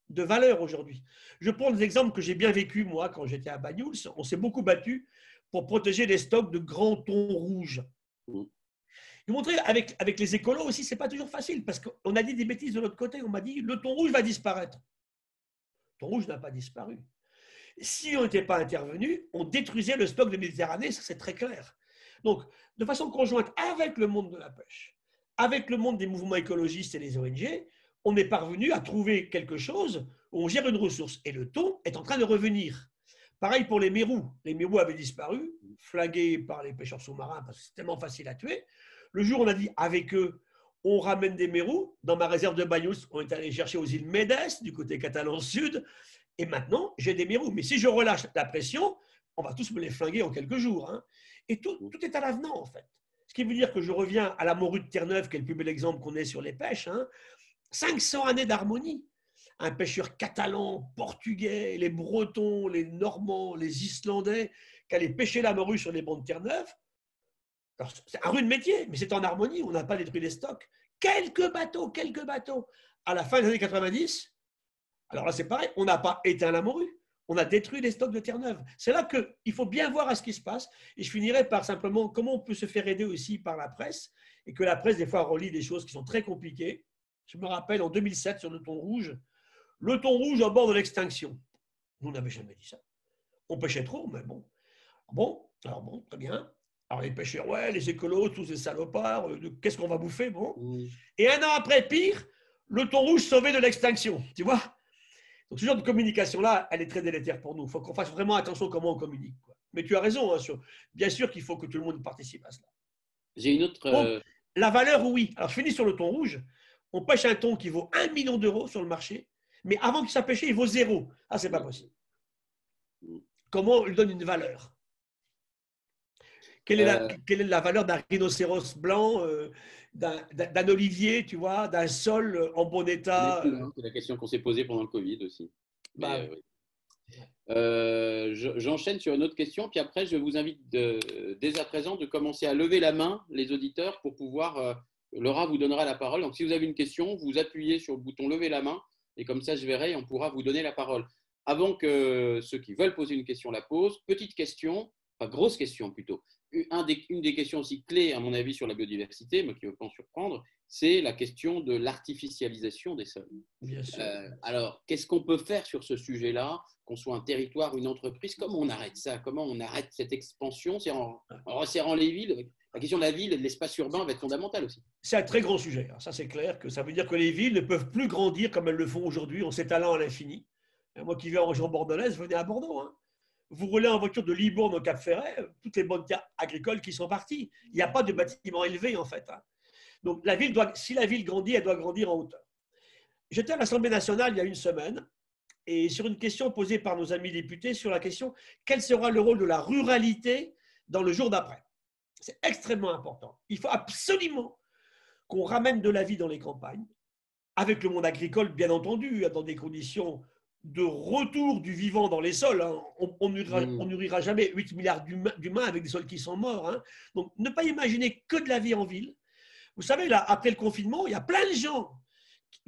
de valeur aujourd'hui. Je prends des exemples que j'ai bien vécu, moi, quand j'étais à Banyuls. On s'est beaucoup battu pour protéger les stocks de grands thons rouges. Je montrer avec les écolos aussi, ce n'est pas toujours facile parce qu'on a dit des bêtises de l'autre côté. On m'a dit le thon rouge va disparaître. Le thon rouge n'a pas disparu. Si on n'était pas intervenu, on détruisait le stock de Méditerranée, ça c'est très clair. Donc, de façon conjointe avec le monde de la pêche, avec le monde des mouvements écologistes et les ONG, on est parvenu à trouver quelque chose où on gère une ressource. Et le thon est en train de revenir. Pareil pour les mérous. Les mérous avaient disparu, flagués par les pêcheurs sous-marins parce que c'est tellement facile à tuer. Le jour où on a dit avec eux, on ramène des mérous. Dans ma réserve de Banyuls, on est allé chercher aux îles Médès, du côté catalan sud. Et maintenant, j'ai des mérous. Mais si je relâche la pression, on va tous me les flinguer en quelques jours. Hein. Et tout est à l'avenant, en fait. Ce qui veut dire que je reviens à la morue de Terre-Neuve, qui est le plus bel exemple qu'on ait sur les pêches. Hein. 500 années d'harmonie. Un pêcheur catalan, portugais, les Bretons, les Normands, les Islandais, qui allaient pêcher la morue sur les bancs de Terre-Neuve. C'est un rude métier, mais c'est en harmonie. On n'a pas détruit les stocks. Quelques bateaux. À la fin des années 90, alors là, c'est pareil, on n'a pas éteint la morue, on a détruit les stocks de Terre-Neuve. C'est là qu'il faut bien voir à ce qui se passe. Et je finirai par simplement comment on peut se faire aider aussi par la presse, et que la presse, des fois, relie des choses qui sont très compliquées. Je me rappelle, en 2007, sur le thon rouge au bord de l'extinction. Nous n'avions jamais dit ça. On pêchait trop, mais bon. Alors bon, très bien. Alors les pêcheurs, ouais, les écolos, tous ces salopards, qu'est-ce qu'on va bouffer, bon. Et 1 an après, pire, le thon rouge sauvé de l'extinction, tu vois. Donc, ce genre de communication-là, elle est très délétère pour nous. Il faut qu'on fasse vraiment attention à comment on communique. Quoi. Mais tu as raison, hein, bien sûr qu'il faut que tout le monde participe à cela. J'ai une autre… La valeur, oui. Alors, je finis sur le thon rouge. On pêche un thon qui vaut 1 million d'euros sur le marché. Mais avant qu'il soit pêché, il vaut 0. Ah, c'est pas possible. Comment on lui donne une valeur? Quelle est la valeur d'un rhinocéros blanc, d'un olivier, tu vois, d'un sol en bon état? C'est la question qu'on s'est posée pendant le Covid aussi. Bah, oui. J'enchaîne sur une autre question, puis après, je vous invite dès à présent de commencer à lever la main, les auditeurs, pour pouvoir. Laura vous donnera la parole. Donc, si vous avez une question, vous appuyez sur le bouton lever la main, et comme ça, je verrai et on pourra vous donner la parole. Avant que ceux qui veulent poser une question la posent, petite question, enfin grosse question plutôt. Une des questions aussi clés, à mon avis, sur la biodiversité, mais qui ne va pas en surprendre, c'est la question de l'artificialisation des sols. Bien sûr. Alors, qu'est-ce qu'on peut faire sur ce sujet-là, qu'on soit un territoire, une entreprise? Comment on arrête ça? Comment on arrête cette expansion? C'est en resserrant les villes. La question de la ville et de l'espace urbain va être fondamentale aussi. C'est un très grand sujet. Alors ça, c'est clair que ça veut dire que les villes ne peuvent plus grandir comme elles le font aujourd'hui en s'étalant à l'infini. Moi qui vais en région bordelaise, venez à Bordeaux. Hein. Vous roulez en voiture de Libourne au Cap-Ferret, toutes les bonnes terres agricoles qui sont parties. Il n'y a pas de bâtiments élevés en fait. Hein. Donc la ville si la ville grandit, elle doit grandir en hauteur. J'étais à l'Assemblée nationale il y a une semaine et sur une question posée par nos amis députés sur la question quel sera le rôle de la ruralité dans le jour d'après. C'est extrêmement important. Il faut absolument qu'on ramène de la vie dans les campagnes, avec le monde agricole, bien entendu, dans des conditions de retour du vivant dans les sols. Hein. On nourrira jamais 8 milliards d'humains avec des sols qui sont morts. Hein. Donc, ne pas imaginer que de la vie en ville. Vous savez, là, après le confinement, il y a plein de gens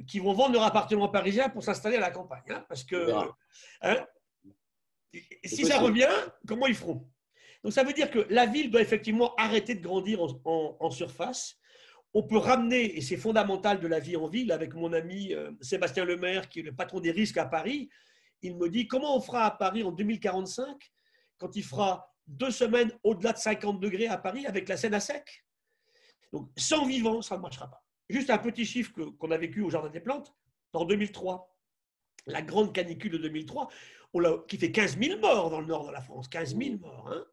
qui vont vendre leur appartement parisien pour s'installer à la campagne. Hein, parce que hein, si ça revient, comment ils feront? Donc, ça veut dire que la ville doit effectivement arrêter de grandir en surface. On peut ramener, et c'est fondamental de la vie en ville, avec mon ami Sébastien Lemaire, qui est le patron des risques à Paris. Il me dit, comment on fera à Paris en 2045, quand il fera 2 semaines au-delà de 50 degrés à Paris, avec la Seine à sec? Donc, sans vivant, ça ne marchera pas. Juste un petit chiffre qu'on a vécu au Jardin des Plantes, en 2003, la grande canicule de 2003, qui fait 15 000 morts dans le nord de la France, 15 000 morts. Hein.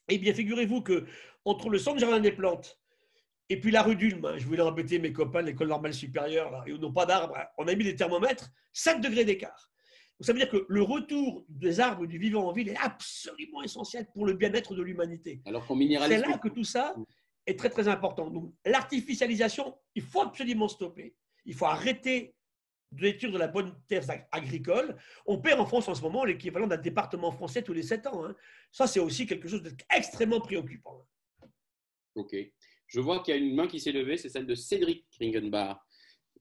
Eh bien, figurez-vous qu'entre le centre Jardin des Plantes et puis la rue d'Ulm, hein, je voulais embêter mes copains de l'école normale supérieure, là, et où n'ont pas d'arbres, hein, on a mis des thermomètres, 7 degrés d'écart. Donc, ça veut dire que le retour des arbres du vivant en ville est absolument essentiel pour le bien-être de l'humanité. Alors qu'on minéralise. C'est là que tout ça est très, très important. Donc, l'artificialisation, il faut absolument stopper. Il faut arrêter de détruire de la bonne terre agricole. On perd en France en ce moment l'équivalent d'un département français tous les 7 ans. Hein. Ça, c'est aussi quelque chose d'extrêmement préoccupant. OK. Je vois qu'il y a une main qui s'est levée, c'est celle de Cédric Ringenbach,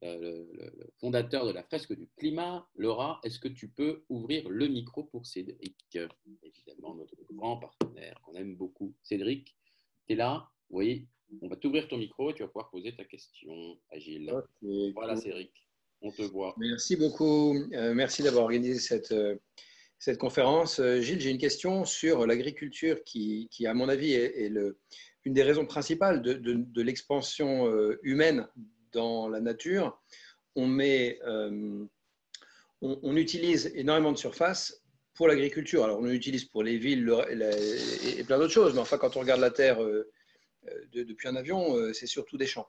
le fondateur de la fresque du climat. Laura, est-ce que tu peux ouvrir le micro pour Cédric? Évidemment, notre grand partenaire qu'on aime beaucoup. Cédric, tu es là? Oui, on va t'ouvrir ton micro et tu vas pouvoir poser ta question à Gilles. Okay, voilà, cool. Cédric, on te voit. Merci beaucoup. Merci d'avoir organisé cette conférence. Gilles, j'ai une question sur l'agriculture qui, à mon avis, est une des raisons principales de l'expansion humaine dans la nature. On utilise énormément de surface pour l'agriculture. Alors, on l'utilise pour les villes et plein d'autres choses, mais enfin, quand on regarde la Terre depuis un avion, c'est surtout des champs.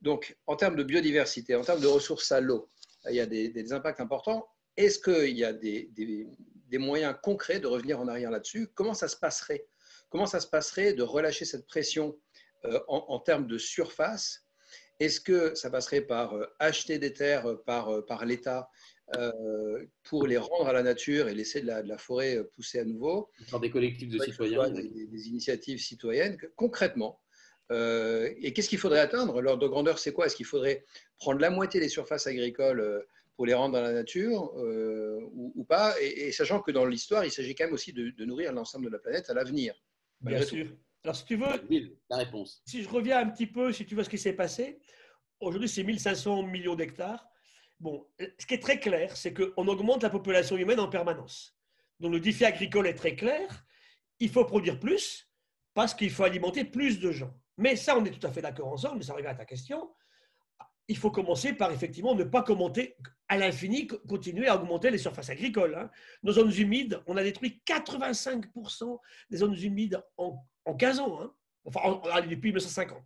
Donc, en termes de biodiversité, en termes de ressources à l'eau, il y a des impacts importants. Est-ce qu'il y a des moyens concrets de revenir en arrière là-dessus? Comment ça se passerait? Comment ça se passerait de relâcher cette pression en termes de surface? Est-ce que ça passerait par acheter des terres par l'État pour les rendre à la nature et laisser de la forêt pousser à nouveau? Par des collectifs de citoyens. Des initiatives citoyennes, concrètement. Et qu'est-ce qu'il faudrait atteindre? L'ordre de grandeur, c'est quoi? Est-ce qu'il faudrait prendre la moitié des surfaces agricoles pour les rendre dans la nature ou pas? Et sachant que dans l'histoire, il s'agit quand même aussi de nourrir l'ensemble de la planète à l'avenir. Bien sûr. Alors, si tu veux, la réponse. Si je reviens un petit peu, si tu vois ce qui s'est passé, aujourd'hui, c'est 1500 millions d'hectares. Bon, ce qui est très clair, c'est qu'on augmente la population humaine en permanence. Donc, le défi agricole est très clair. Il faut produire plus parce qu'il faut alimenter plus de gens. Mais ça, on est tout à fait d'accord ensemble, mais ça revient à ta question. Il faut commencer par, effectivement, ne pas commenter à l'infini, continuer à augmenter les surfaces agricoles. Hein. Nos zones humides, on a détruit 85% des zones humides en 15 ans, hein. Enfin, depuis 1950.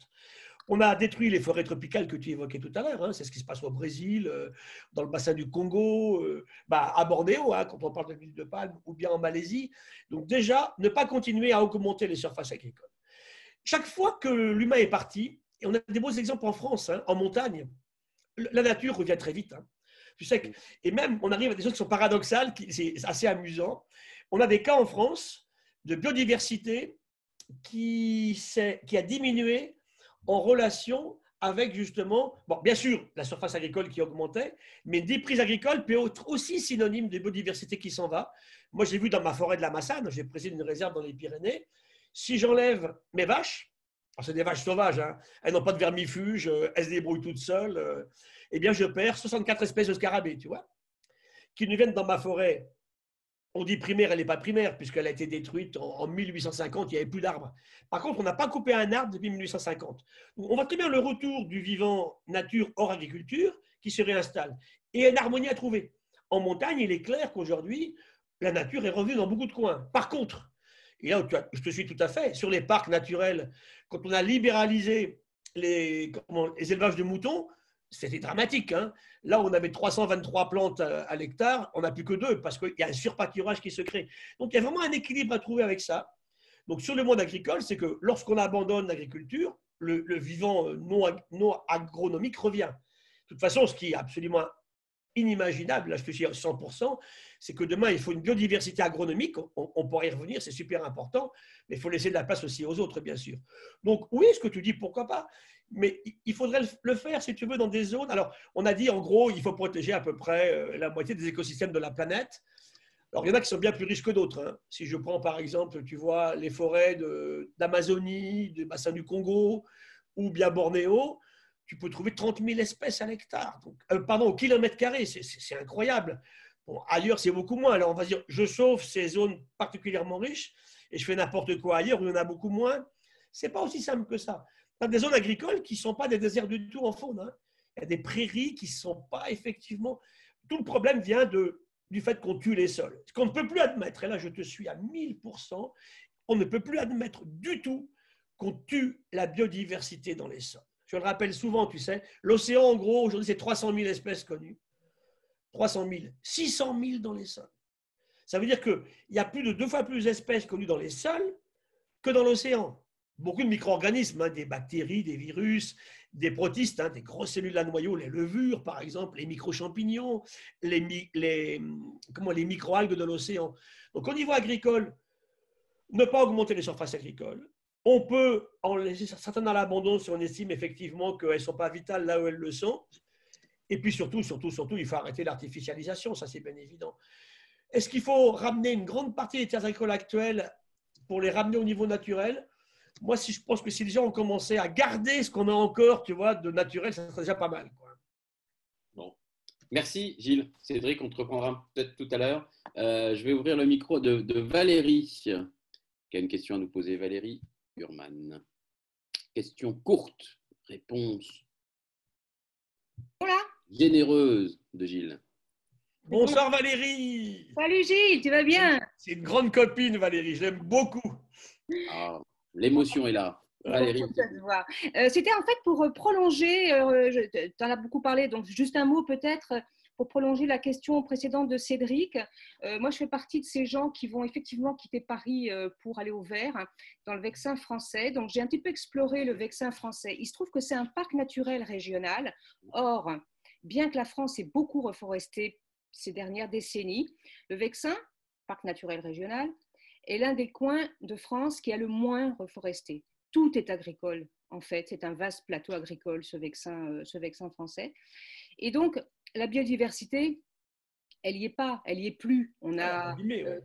On a détruit les forêts tropicales que tu évoquais tout à l'heure. Hein. C'est ce qui se passe au Brésil, dans le bassin du Congo, à Bornéo, hein, quand on parle de l'huile de palme, ou bien en Malaisie. Donc déjà, ne pas continuer à augmenter les surfaces agricoles. Chaque fois que l'humain est parti, et on a des beaux exemples en France, hein, en montagne, la nature revient très vite. Hein. Tu sais que, et même, on arrive à des choses qui sont paradoxales, c'est assez amusant. On a des cas en France de biodiversité qui a diminué en relation avec justement, bon, bien sûr, la surface agricole qui augmentait, mais des prises agricoles peut être aussi synonyme de biodiversité qui s'en va. Moi, j'ai vu dans ma forêt de la Massane, j'ai présidé une réserve dans les Pyrénées, si j'enlève mes vaches, c'est des vaches sauvages, hein, elles n'ont pas de vermifuge, elles se débrouillent toutes seules, eh bien, je perds 64 espèces de scarabées, tu vois, qui nous viennent dans ma forêt. On dit primaire, elle n'est pas primaire, puisqu'elle a été détruite en 1850, il n'y avait plus d'arbres. Par contre, on n'a pas coupé un arbre depuis 1850. On voit très bien le retour du vivant nature hors agriculture qui se réinstalle. Et une harmonie à trouver. En montagne, il est clair qu'aujourd'hui, la nature est revenue dans beaucoup de coins. Par contre, et là, je te suis tout à fait, sur les parcs naturels, quand on a libéralisé les élevages de moutons, c'était dramatique. Hein. Là, on avait 323 plantes à l'hectare, on n'a plus que 2 parce qu'il y a un surpâturage qui se crée. Donc, il y a vraiment un équilibre à trouver avec ça. Donc, sur le monde agricole, c'est que lorsqu'on abandonne l'agriculture, le vivant non agronomique revient. De toute façon, ce qui est absolument inimaginable, là je te dis à 100%, c'est que demain il faut une biodiversité agronomique, on pourrait y revenir, c'est super important, mais il faut laisser de la place aussi aux autres, bien sûr. Donc oui, ce que tu dis, pourquoi pas, mais il faudrait le faire, si tu veux, dans des zones. Alors, on a dit en gros, il faut protéger à peu près la moitié des écosystèmes de la planète. Alors, il y en a qui sont bien plus riches que d'autres. Hein. Si je prends par exemple, tu vois, les forêts d'Amazonie, du bassin du Congo ou bien Bornéo, tu peux trouver 30 000 espèces à l'hectare, pardon, au kilomètre carré, c'est incroyable. Bon, ailleurs, c'est beaucoup moins. Alors, on va dire, je sauve ces zones particulièrement riches et je fais n'importe quoi ailleurs où il y en a beaucoup moins. Ce n'est pas aussi simple que ça. Il y a des zones agricoles qui ne sont pas des déserts du tout en faune. Hein. Il y a des prairies qui ne sont pas effectivement… Tout le problème vient du fait qu'on tue les sols. Ce qu'on ne peut plus admettre, et là je te suis à 1000%, on ne peut plus admettre du tout qu'on tue la biodiversité dans les sols. Je le rappelle souvent, tu sais, l'océan, en gros, aujourd'hui, c'est 300 000 espèces connues. 300 000. 600 000 dans les sols. Ça veut dire qu'il y a plus de 2 fois plus d'espèces connues dans les sols que dans l'océan. Beaucoup de micro-organismes, hein, des bactéries, des virus, des protistes, hein, des grosses cellules à noyau, les levures, par exemple, les micro-champignons, les micro-algues de l'océan. Donc, au niveau agricole, ne pas augmenter les surfaces agricoles. On peut en laisser certaines à l'abandon si on estime effectivement qu'elles ne sont pas vitales là où elles le sont. Et puis surtout, il faut arrêter l'artificialisation, ça c'est bien évident. Est-ce qu'il faut ramener une grande partie des terres agricoles actuelles pour les ramener au niveau naturel? Moi, je pense que si les gens ont commencé à garder ce qu'on a encore, tu vois, de naturel, ça serait déjà pas mal. Quoi. Bon. Merci Gilles. Cédric, on te reprendra peut-être tout à l'heure. Je vais ouvrir le micro de Valérie, qui a une question à nous poser. Valérie Urman. Question courte, réponse Voilà. Généreuse de Gilles. Bonsoir Valérie. Salut Gilles, tu vas bien? C'est une grande copine Valérie, je l'aime beaucoup. Ah, l'émotion est là. Valérie. C'était en fait pour prolonger, tu en as beaucoup parlé, donc juste un mot peut-être, pour prolonger la question précédente de Cédric. Moi, je fais partie de ces gens qui vont effectivement quitter Paris pour aller au Vert, hein, dans le Vexin français. Donc, j'ai un petit peu exploré le Vexin français. Il se trouve que c'est un parc naturel régional. Or, bien que la France ait beaucoup reforesté ces dernières décennies, le Vexin, parc naturel régional, est l'un des coins de France qui a le moins reforesté. Tout est agricole, en fait. C'est un vaste plateau agricole, ce Vexin français. Et donc, la biodiversité, elle n'y est pas, elle n'y est plus. On a,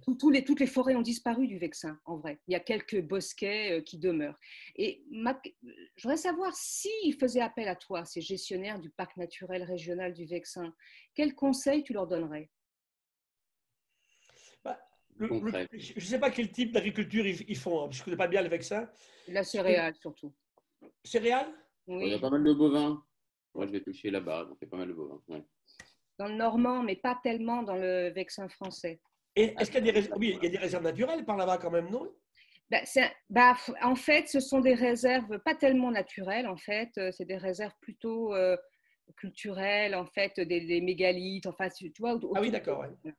toutes les forêts ont disparu du Vexin, en vrai. Il y a quelques bosquets qui demeurent. Et je voudrais savoir s'ils faisaient appel à toi, ces gestionnaires du parc naturel régional du Vexin, quels conseils tu leur donnerais? Je ne sais pas quel type d'agriculture ils font, hein, je ne connais pas bien le Vexin. La céréale, surtout. Céréales? Oui. Il y a pas mal de bovins. Moi, je vais toucher là-bas, on fait pas mal de bovins. Ouais. Dans le normand, mais pas tellement dans le Vexin français. Et est-ce qu'il y a des réserves, oui, il y a des réserves naturelles par là-bas quand même, non? En fait, ce sont des réserves pas tellement naturelles, en fait. C'est des réserves plutôt culturelles, en fait, des mégalithes. Enfin, tu vois, Ah oui, d'accord. Ouais.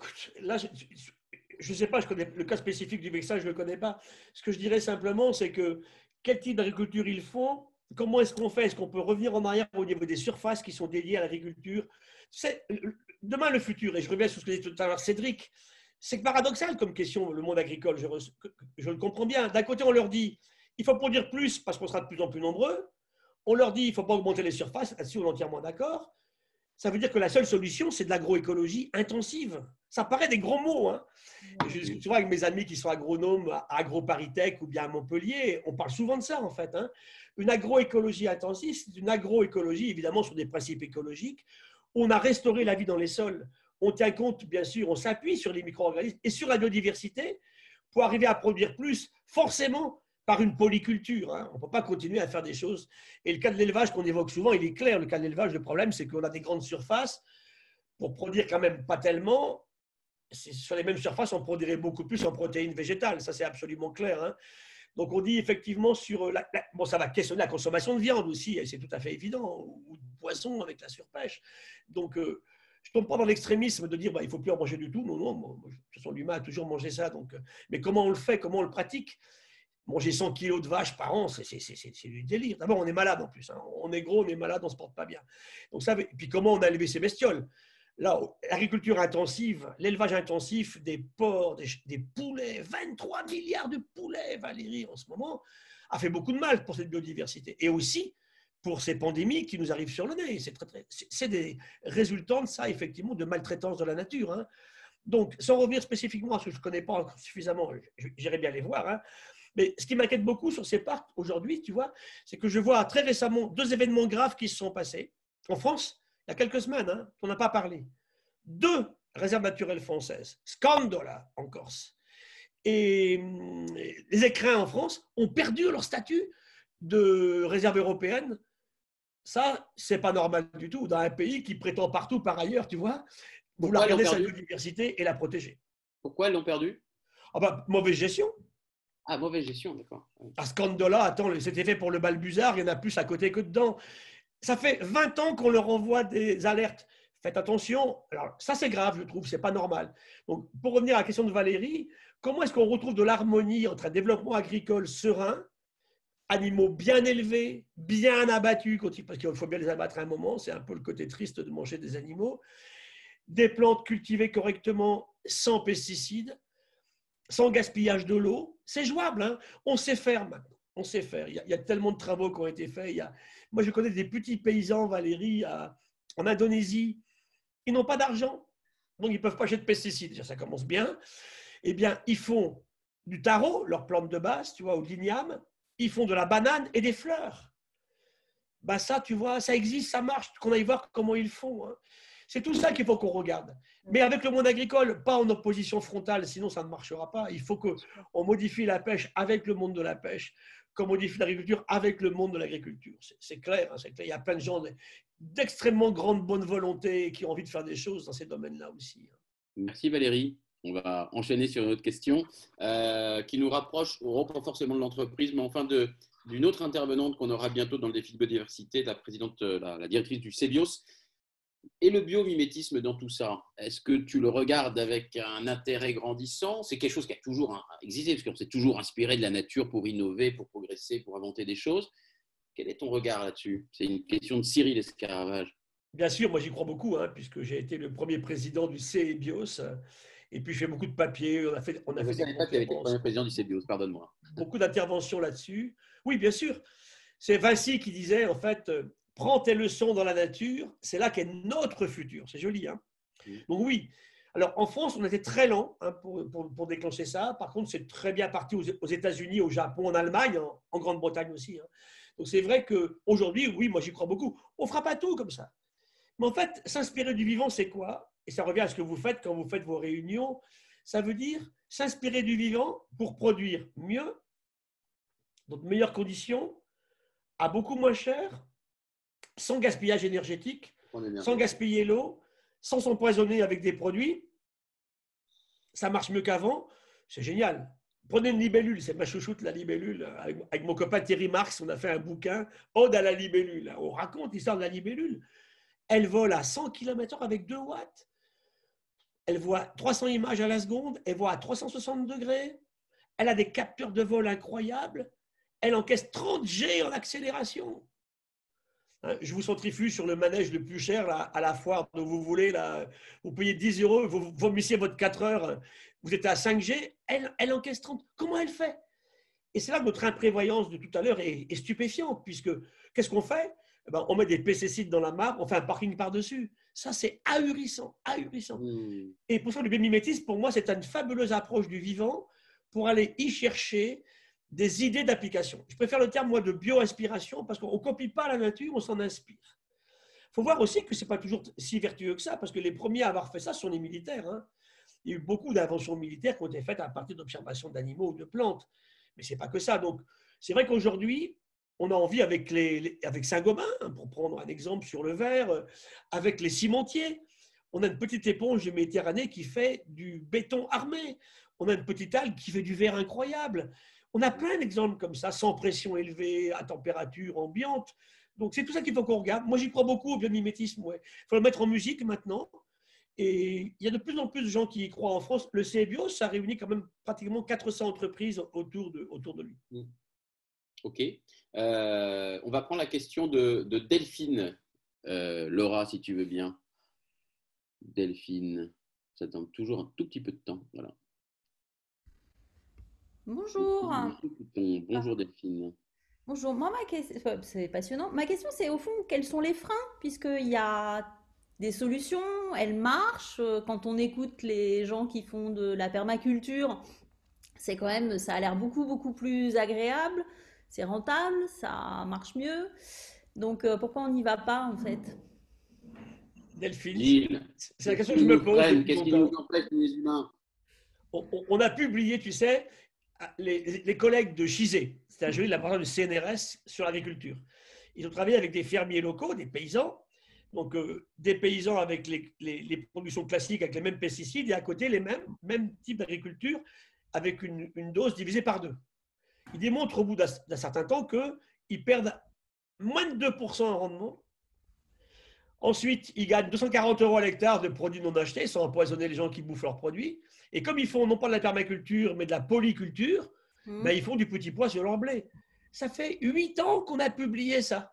Écoute, là, je ne sais pas, je connais le cas spécifique du vexage, je ne le connais pas. Ce que je dirais simplement, c'est que quel type d'agriculture ils font, comment est-ce qu'on fait? Est-ce qu'on peut revenir en arrière au niveau des surfaces qui sont dédiées à l'agriculture? Demain, le futur, et je reviens sur ce que disait tout à l'heure Cédric, c'est paradoxal comme question, le monde agricole, je le comprends bien. D'un côté, on leur dit, il faut produire plus parce qu'on sera de plus en plus nombreux. On leur dit, il ne faut pas augmenter les surfaces, là-dessus, on est entièrement d'accord. Ça veut dire que la seule solution, c'est de l'agroécologie intensive. Ça paraît des gros mots. Hein. Tu vois, avec mes amis qui sont agronomes à AgroParisTech ou bien à Montpellier, on parle souvent de ça, en fait. Hein. Une agroécologie intensive, c'est une agroécologie, évidemment, sur des principes écologiques. On a restauré la vie dans les sols. On tient compte, bien sûr, on s'appuie sur les micro-organismes et sur la biodiversité pour arriver à produire plus, forcément, par une polyculture. Hein. On ne peut pas continuer à faire des choses. Et le cas de l'élevage qu'on évoque souvent, il est clair. Le cas de l'élevage, le problème, c'est qu'on a des grandes surfaces pour produire quand même pas tellement. Sur les mêmes surfaces, on produirait beaucoup plus en protéines végétales. Ça, c'est absolument clair. Hein. Donc, on dit effectivement sur… bon, ça va questionner la consommation de viande aussi, c'est tout à fait évident, ou de poisson avec la surpêche. Donc, je ne tombe pas dans l'extrémisme de dire il ne faut plus en manger du tout. Non, non, de toute façon, l'humain a toujours mangé ça. Donc, mais comment on le fait, comment on le pratique? Manger 100 kilos de vaches par an, c'est du délire. D'abord, on est malade en plus. Hein. On est gros, on est malade, on ne se porte pas bien. Donc ça, et puis comment on a élevé ces bestioles? Là, l'agriculture intensive, l'élevage intensif des porcs, des poulets, 23 milliards de poulets, Valérie, en ce moment, a fait beaucoup de mal pour cette biodiversité. Et aussi pour ces pandémies qui nous arrivent sur le nez. C'est des résultants de ça, effectivement, de maltraitance de la nature. Hein. Donc, sans revenir spécifiquement à ce que je ne connais pas suffisamment, j'irai bien les voir, hein. Mais ce qui m'inquiète beaucoup sur ces parcs aujourd'hui, tu vois, c'est que je vois très récemment 2 événements graves qui se sont passés. En France, il y a quelques semaines, hein, on n'a pas parlé. 2 réserves naturelles françaises, Scandola en Corse, et les écrins en France ont perdu leur statut de réserve européenne. Ça, c'est pas normal du tout dans un pays qui prétend partout par ailleurs, tu vois, vouloir garder sa biodiversité et la protéger. Pourquoi ils l'ont perdu? Mauvaise gestion. Ah, mauvaise gestion, d'accord. À Scandola, attends, c'était fait pour le Balbuzard, il y en a plus à côté que dedans. Ça fait 20 ans qu'on leur envoie des alertes. Faites attention. Alors, ça, c'est grave, je trouve, c'est pas normal. Donc, pour revenir à la question de Valérie, comment est-ce qu'on retrouve de l'harmonie entre un développement agricole serein, animaux bien élevés, bien abattus, parce qu'il faut bien les abattre à un moment, c'est un peu le côté triste de manger des animaux, des plantes cultivées correctement, sans pesticides, sans gaspillage de l'eau, c'est jouable. Hein. On sait faire maintenant. On sait faire. Il y a tellement de travaux qui ont été faits. Moi, je connais des petits paysans, Valérie, en Indonésie. Ils n'ont pas d'argent. Donc, ils ne peuvent pas acheter de pesticides. Déjà, ça commence bien. Eh bien, ils font du taro, leur plante de base, tu vois, ou de l'igname. Ils font de la banane et des fleurs. Ben ça, tu vois, ça existe, ça marche. Qu'on aille voir comment ils font. Hein. C'est tout ça qu'il faut qu'on regarde. Mais avec le monde agricole, pas en opposition frontale, sinon ça ne marchera pas. Il faut qu'on modifie la pêche avec le monde de la pêche, qu'on modifie l'agriculture avec le monde de l'agriculture. C'est clair, hein, c'est clair. Il y a plein de gens d'extrêmement grande bonne volonté qui ont envie de faire des choses dans ces domaines-là aussi. Merci Valérie. On va enchaîner sur une autre question qui nous rapproche, pas forcément de l'entreprise, mais enfin d'une autre intervenante qu'on aura bientôt dans le défi de biodiversité, la présidente, la directrice du CEBIOS. Et le biomimétisme dans tout ça, est-ce que tu le regardes avec un intérêt grandissant? C'est quelque chose qui a toujours existé, parce qu'on s'est toujours inspiré de la nature pour innover, pour progresser, pour inventer des choses. Quel est ton regard là-dessus? C'est une question de Cyril Escaravage. Bien sûr, moi j'y crois beaucoup, hein, puisque j'ai été le premier président du CEBIOS. Et puis je fais beaucoup de papiers. On a fait des conférences. Je ne savais pas que tu avais été le premier président du CEBIOS, pardonne-moi. Beaucoup d'interventions là-dessus. Oui, bien sûr. C'est Vinci qui disait, en fait… Prends tes leçons dans la nature, c'est là qu'est notre futur. C'est joli, hein? Donc oui. Alors en France, on était très lent, hein, pour déclencher ça. Par contre, c'est très bien parti aux États-Unis, au Japon, en Allemagne, en Grande-Bretagne aussi. Hein. Donc c'est vrai qu'aujourd'hui, oui, moi j'y crois beaucoup. On ne fera pas tout comme ça. Mais en fait, s'inspirer du vivant, c'est quoi? Et ça revient à ce que vous faites quand vous faites vos réunions. Ça veut dire s'inspirer du vivant pour produire mieux, dans de meilleures conditions, à beaucoup moins cher, sans gaspillage énergétique, sans gaspiller l'eau, sans s'empoisonner avec des produits. Ça marche mieux qu'avant, c'est génial. Prenez une libellule, c'est ma chouchoute, la libellule. Avec mon copain Thierry Marx, on a fait un bouquin, Ode à la libellule. On raconte l'histoire de la libellule. Elle vole à 100 km/h avec 2 watts. Elle voit 300 images à la seconde. Elle voit à 360 degrés. Elle a des capteurs de vol incroyables. Elle encaisse 30 G en accélération. Je vous centrifuge sur le manège le plus cher là, à la foire dont vous voulez. Là, vous payez 10 €, vous vomissiez votre 4 heures, vous êtes à 5G, elle encaisse 30. Comment elle fait? Et c'est là que notre imprévoyance de tout à l'heure est stupéfiante, puisque qu'est-ce qu'on fait? On met des pesticides dans la mare, on fait un parking par-dessus. Ça, c'est ahurissant, ahurissant. Et pour ça, le biomimétisme, pour moi, c'est une fabuleuse approche du vivant pour aller y chercher des idées d'application. Je préfère le terme, moi, de bio-inspiration, parce qu'on ne copie pas la nature, on s'en inspire. Il faut voir aussi que ce n'est pas toujours si vertueux que ça, parce que les premiers à avoir fait ça sont les militaires. Il y a eu beaucoup d'inventions militaires qui ont été faites à partir d'observations d'animaux ou de plantes. Mais ce n'est pas que ça. Donc, c'est vrai qu'aujourd'hui, on a envie, avec Saint-Gobain, pour prendre un exemple sur le verre, avec les cimentiers, on a une petite éponge de Méditerranée qui fait du béton armé. On a une petite algue qui fait du verre incroyable. On a plein d'exemples comme ça, sans pression élevée, à température ambiante. Donc, c'est tout ça qu'il faut qu'on regarde. Moi, j'y crois beaucoup au biomimétisme. Ouais. Il faut le mettre en musique maintenant. Et il y a de plus en plus de gens qui y croient en France. Le CEBIO, ça réunit quand même pratiquement 400 entreprises autour de lui. OK. On va prendre la question de Delphine. Laura, si tu veux bien. Delphine, ça demande toujours un tout petit peu de temps. Voilà. Bonjour. Bonjour Delphine. Bonjour. Moi, ma question, c'est passionnant. Ma question, c'est au fond, quels sont les freins? Puisqu'il y a des solutions, elles marchent. Quand on écoute les gens qui font de la permaculture, c'est quand même, ça a l'air beaucoup plus agréable. C'est rentable, ça marche mieux. Donc, pourquoi on n'y va pas, en fait? Delphine, c'est la question que je me pose. Qu'est-ce qui nous empêche, les humains? On a publié, tu sais, les collègues de Chizé, c'est un jury de laboratoire du CNRS sur l'agriculture. Ils ont travaillé avec des fermiers locaux, des paysans, donc des paysans avec les productions classiques, avec les mêmes pesticides, et à côté, les mêmes types d'agriculture, avec une dose divisée par 2. Ils démontrent au bout d'un certain temps qu'ils perdent moins de 2% en rendement. Ensuite, ils gagnent 240 € à l'hectare de produits non achetés, sans empoisonner les gens qui bouffent leurs produits. Et comme ils font non pas de la permaculture, mais de la polyculture, ils font du petit pois sur leur blé. Ça fait 8 ans qu'on a publié ça.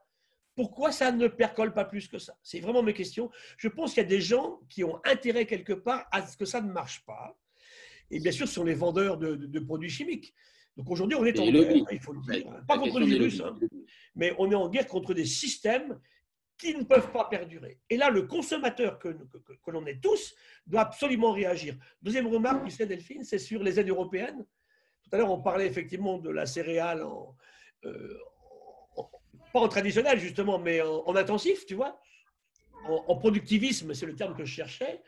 Pourquoi ça ne percole pas plus que ça? C'est vraiment mes questions. Je pense qu'il y a des gens qui ont intérêt quelque part à ce que ça ne marche pas. Et bien sûr, ce sont les vendeurs de produits chimiques. Donc aujourd'hui, on est en guerre, il faut le dire. Pas contre le virus, mais on est en guerre contre des systèmes qui ne peuvent pas perdurer. Et là, le consommateur que l'on est tous doit absolument réagir. Deuxième remarque, tu sais, Delphine, c'est sur les aides européennes. Tout à l'heure, on parlait effectivement de la céréale pas en traditionnel, justement, mais en intensif, tu vois. En productivisme, c'est le terme que je cherchais.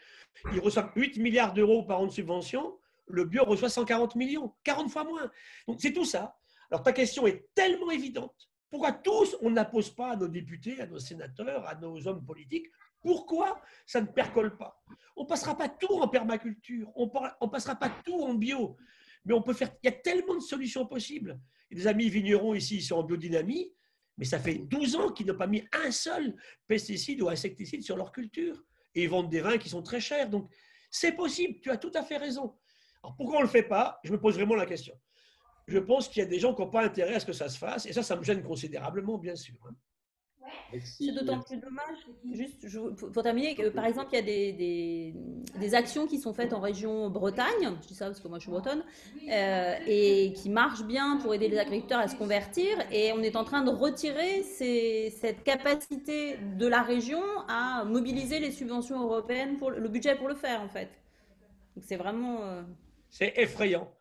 Ils reçoivent 8 milliards d'euros par an de subventions. Le bio reçoit 140 millions, 40 fois moins. Donc, c'est tout ça. Alors, ta question est tellement évidente. Pourquoi tous, on ne la pose pas à nos députés, à nos sénateurs, à nos hommes politiques? Pourquoi ça ne percole pas? On ne passera pas tout en permaculture, on ne passera pas tout en bio, mais on peut faire. Il y a tellement de solutions possibles. Et des amis vignerons ici, ils sont en biodynamie, mais ça fait 12 ans qu'ils n'ont pas mis un seul pesticide ou insecticide sur leur culture. Et ils vendent des vins qui sont très chers. Donc, c'est possible, tu as tout à fait raison. Alors, pourquoi on ne le fait pas? Je me pose vraiment la question. Je pense qu'il y a des gens qui n'ont pas intérêt à ce que ça se fasse, et ça me gêne considérablement, bien sûr. C'est d'autant plus dommage, juste pour terminer, que par exemple, il y a des actions qui sont faites en région Bretagne, je dis ça parce que moi je suis bretonne, et qui marchent bien pour aider les agriculteurs à se convertir, et on est en train de retirer cette capacité de la région à mobiliser les subventions européennes, pour le budget pour le faire, en fait. Donc c'est vraiment... C'est effrayant.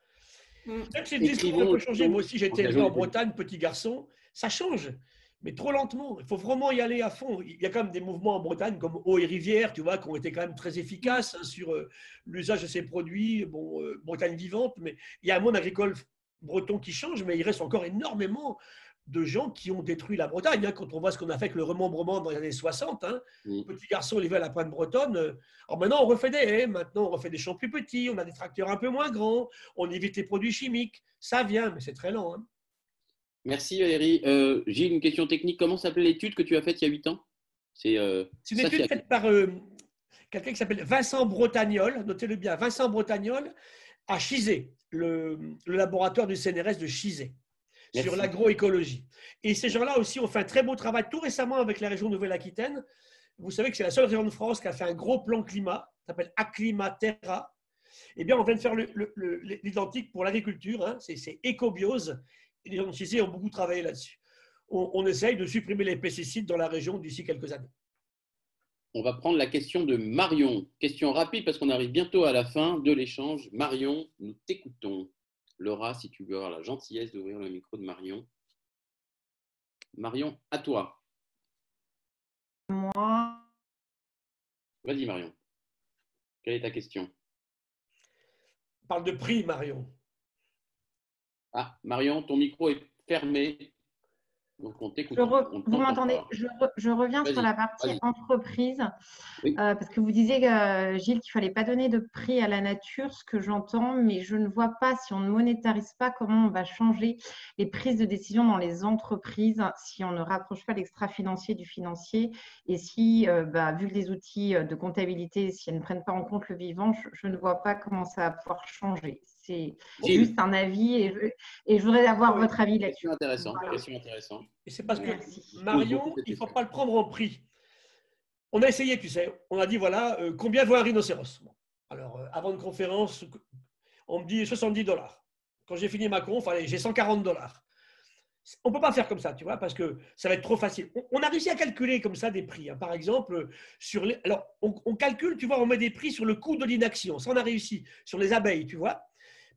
C'est le discours qui peut changer. Moi aussi, j'ai été élevé en Bretagne, petit garçon. Ça change, mais trop lentement. Il faut vraiment y aller à fond. Il y a quand même des mouvements en Bretagne, comme Eau et Rivière, tu vois, qui ont été quand même très efficaces sur l'usage de ces produits. Bon, Bretagne vivante, mais il y a un monde agricole bretons qui changent, mais il reste encore énormément de gens qui ont détruit la Bretagne. Hein, quand on voit ce qu'on a fait avec le remembrement dans les années 60, hein, petit garçon élevé à la pointe bretonne. Alors maintenant, on refait des haies, maintenant on refait des champs plus petits, on a des tracteurs un peu moins grands, on évite les produits chimiques. Ça vient, mais c'est très lent. Hein. Merci Valérie. Gilles, une question technique. Comment s'appelait l'étude que tu as faite il y a 8 ans? C'est une étude faite par quelqu'un qui s'appelle Vincent Bretagnol, notez-le bien, Vincent Bretagnol, à Chizé, le laboratoire du CNRS de Chizé. Sur l'agroécologie. Et ces gens-là aussi ont fait un très beau travail tout récemment avec la région Nouvelle-Aquitaine. Vous savez que c'est la seule région de France qui a fait un gros plan climat, ça s'appelle Acclimaterra. Eh bien, on vient de faire l'identique pour l'agriculture, hein, c'est écobiose. Et les gens de Chizé ont beaucoup travaillé là-dessus. On essaye de supprimer les pesticides dans la région d'ici quelques années. On va prendre la question de Marion. Question rapide parce qu'on arrive bientôt à la fin de l'échange. Marion, nous t'écoutons. Laura, si tu veux avoir la gentillesse d'ouvrir le micro de Marion. Marion, à toi. Moi. Vas-y, Marion. Quelle est ta question? On parle de prix, Marion. Ah, Marion, ton micro est fermé. Donc, on t'écoute. Vous m'entendez? Je reviens sur la partie entreprise, oui. Parce que vous disiez, Gilles, qu'il ne fallait pas donner de prix à la nature, ce que j'entends, mais je ne vois pas, si on ne monétarise pas, comment on va changer les prises de décision dans les entreprises si on ne rapproche pas l'extra-financier du financier et si, vu que les outils de comptabilité, si elles ne prennent pas en compte le vivant, je ne vois pas comment ça va pouvoir changer. C'est juste un avis et je voudrais avoir votre avis là-dessus. Question intéressante. Et c'est parce que Marion, il ne faut pas le prendre en prix. On a essayé, tu sais, on a dit voilà, combien vaut un rhinocéros? Bon. Alors, avant une conférence, on me dit $70. Quand j'ai fini ma conf, allez, j'ai $140. On ne peut pas faire comme ça, tu vois, parce que ça va être trop facile. On a réussi à calculer comme ça des prix. Hein. Par exemple, alors, on calcule, tu vois, on met des prix sur le coût de l'inaction. Ça, on a réussi. Sur les abeilles, tu vois.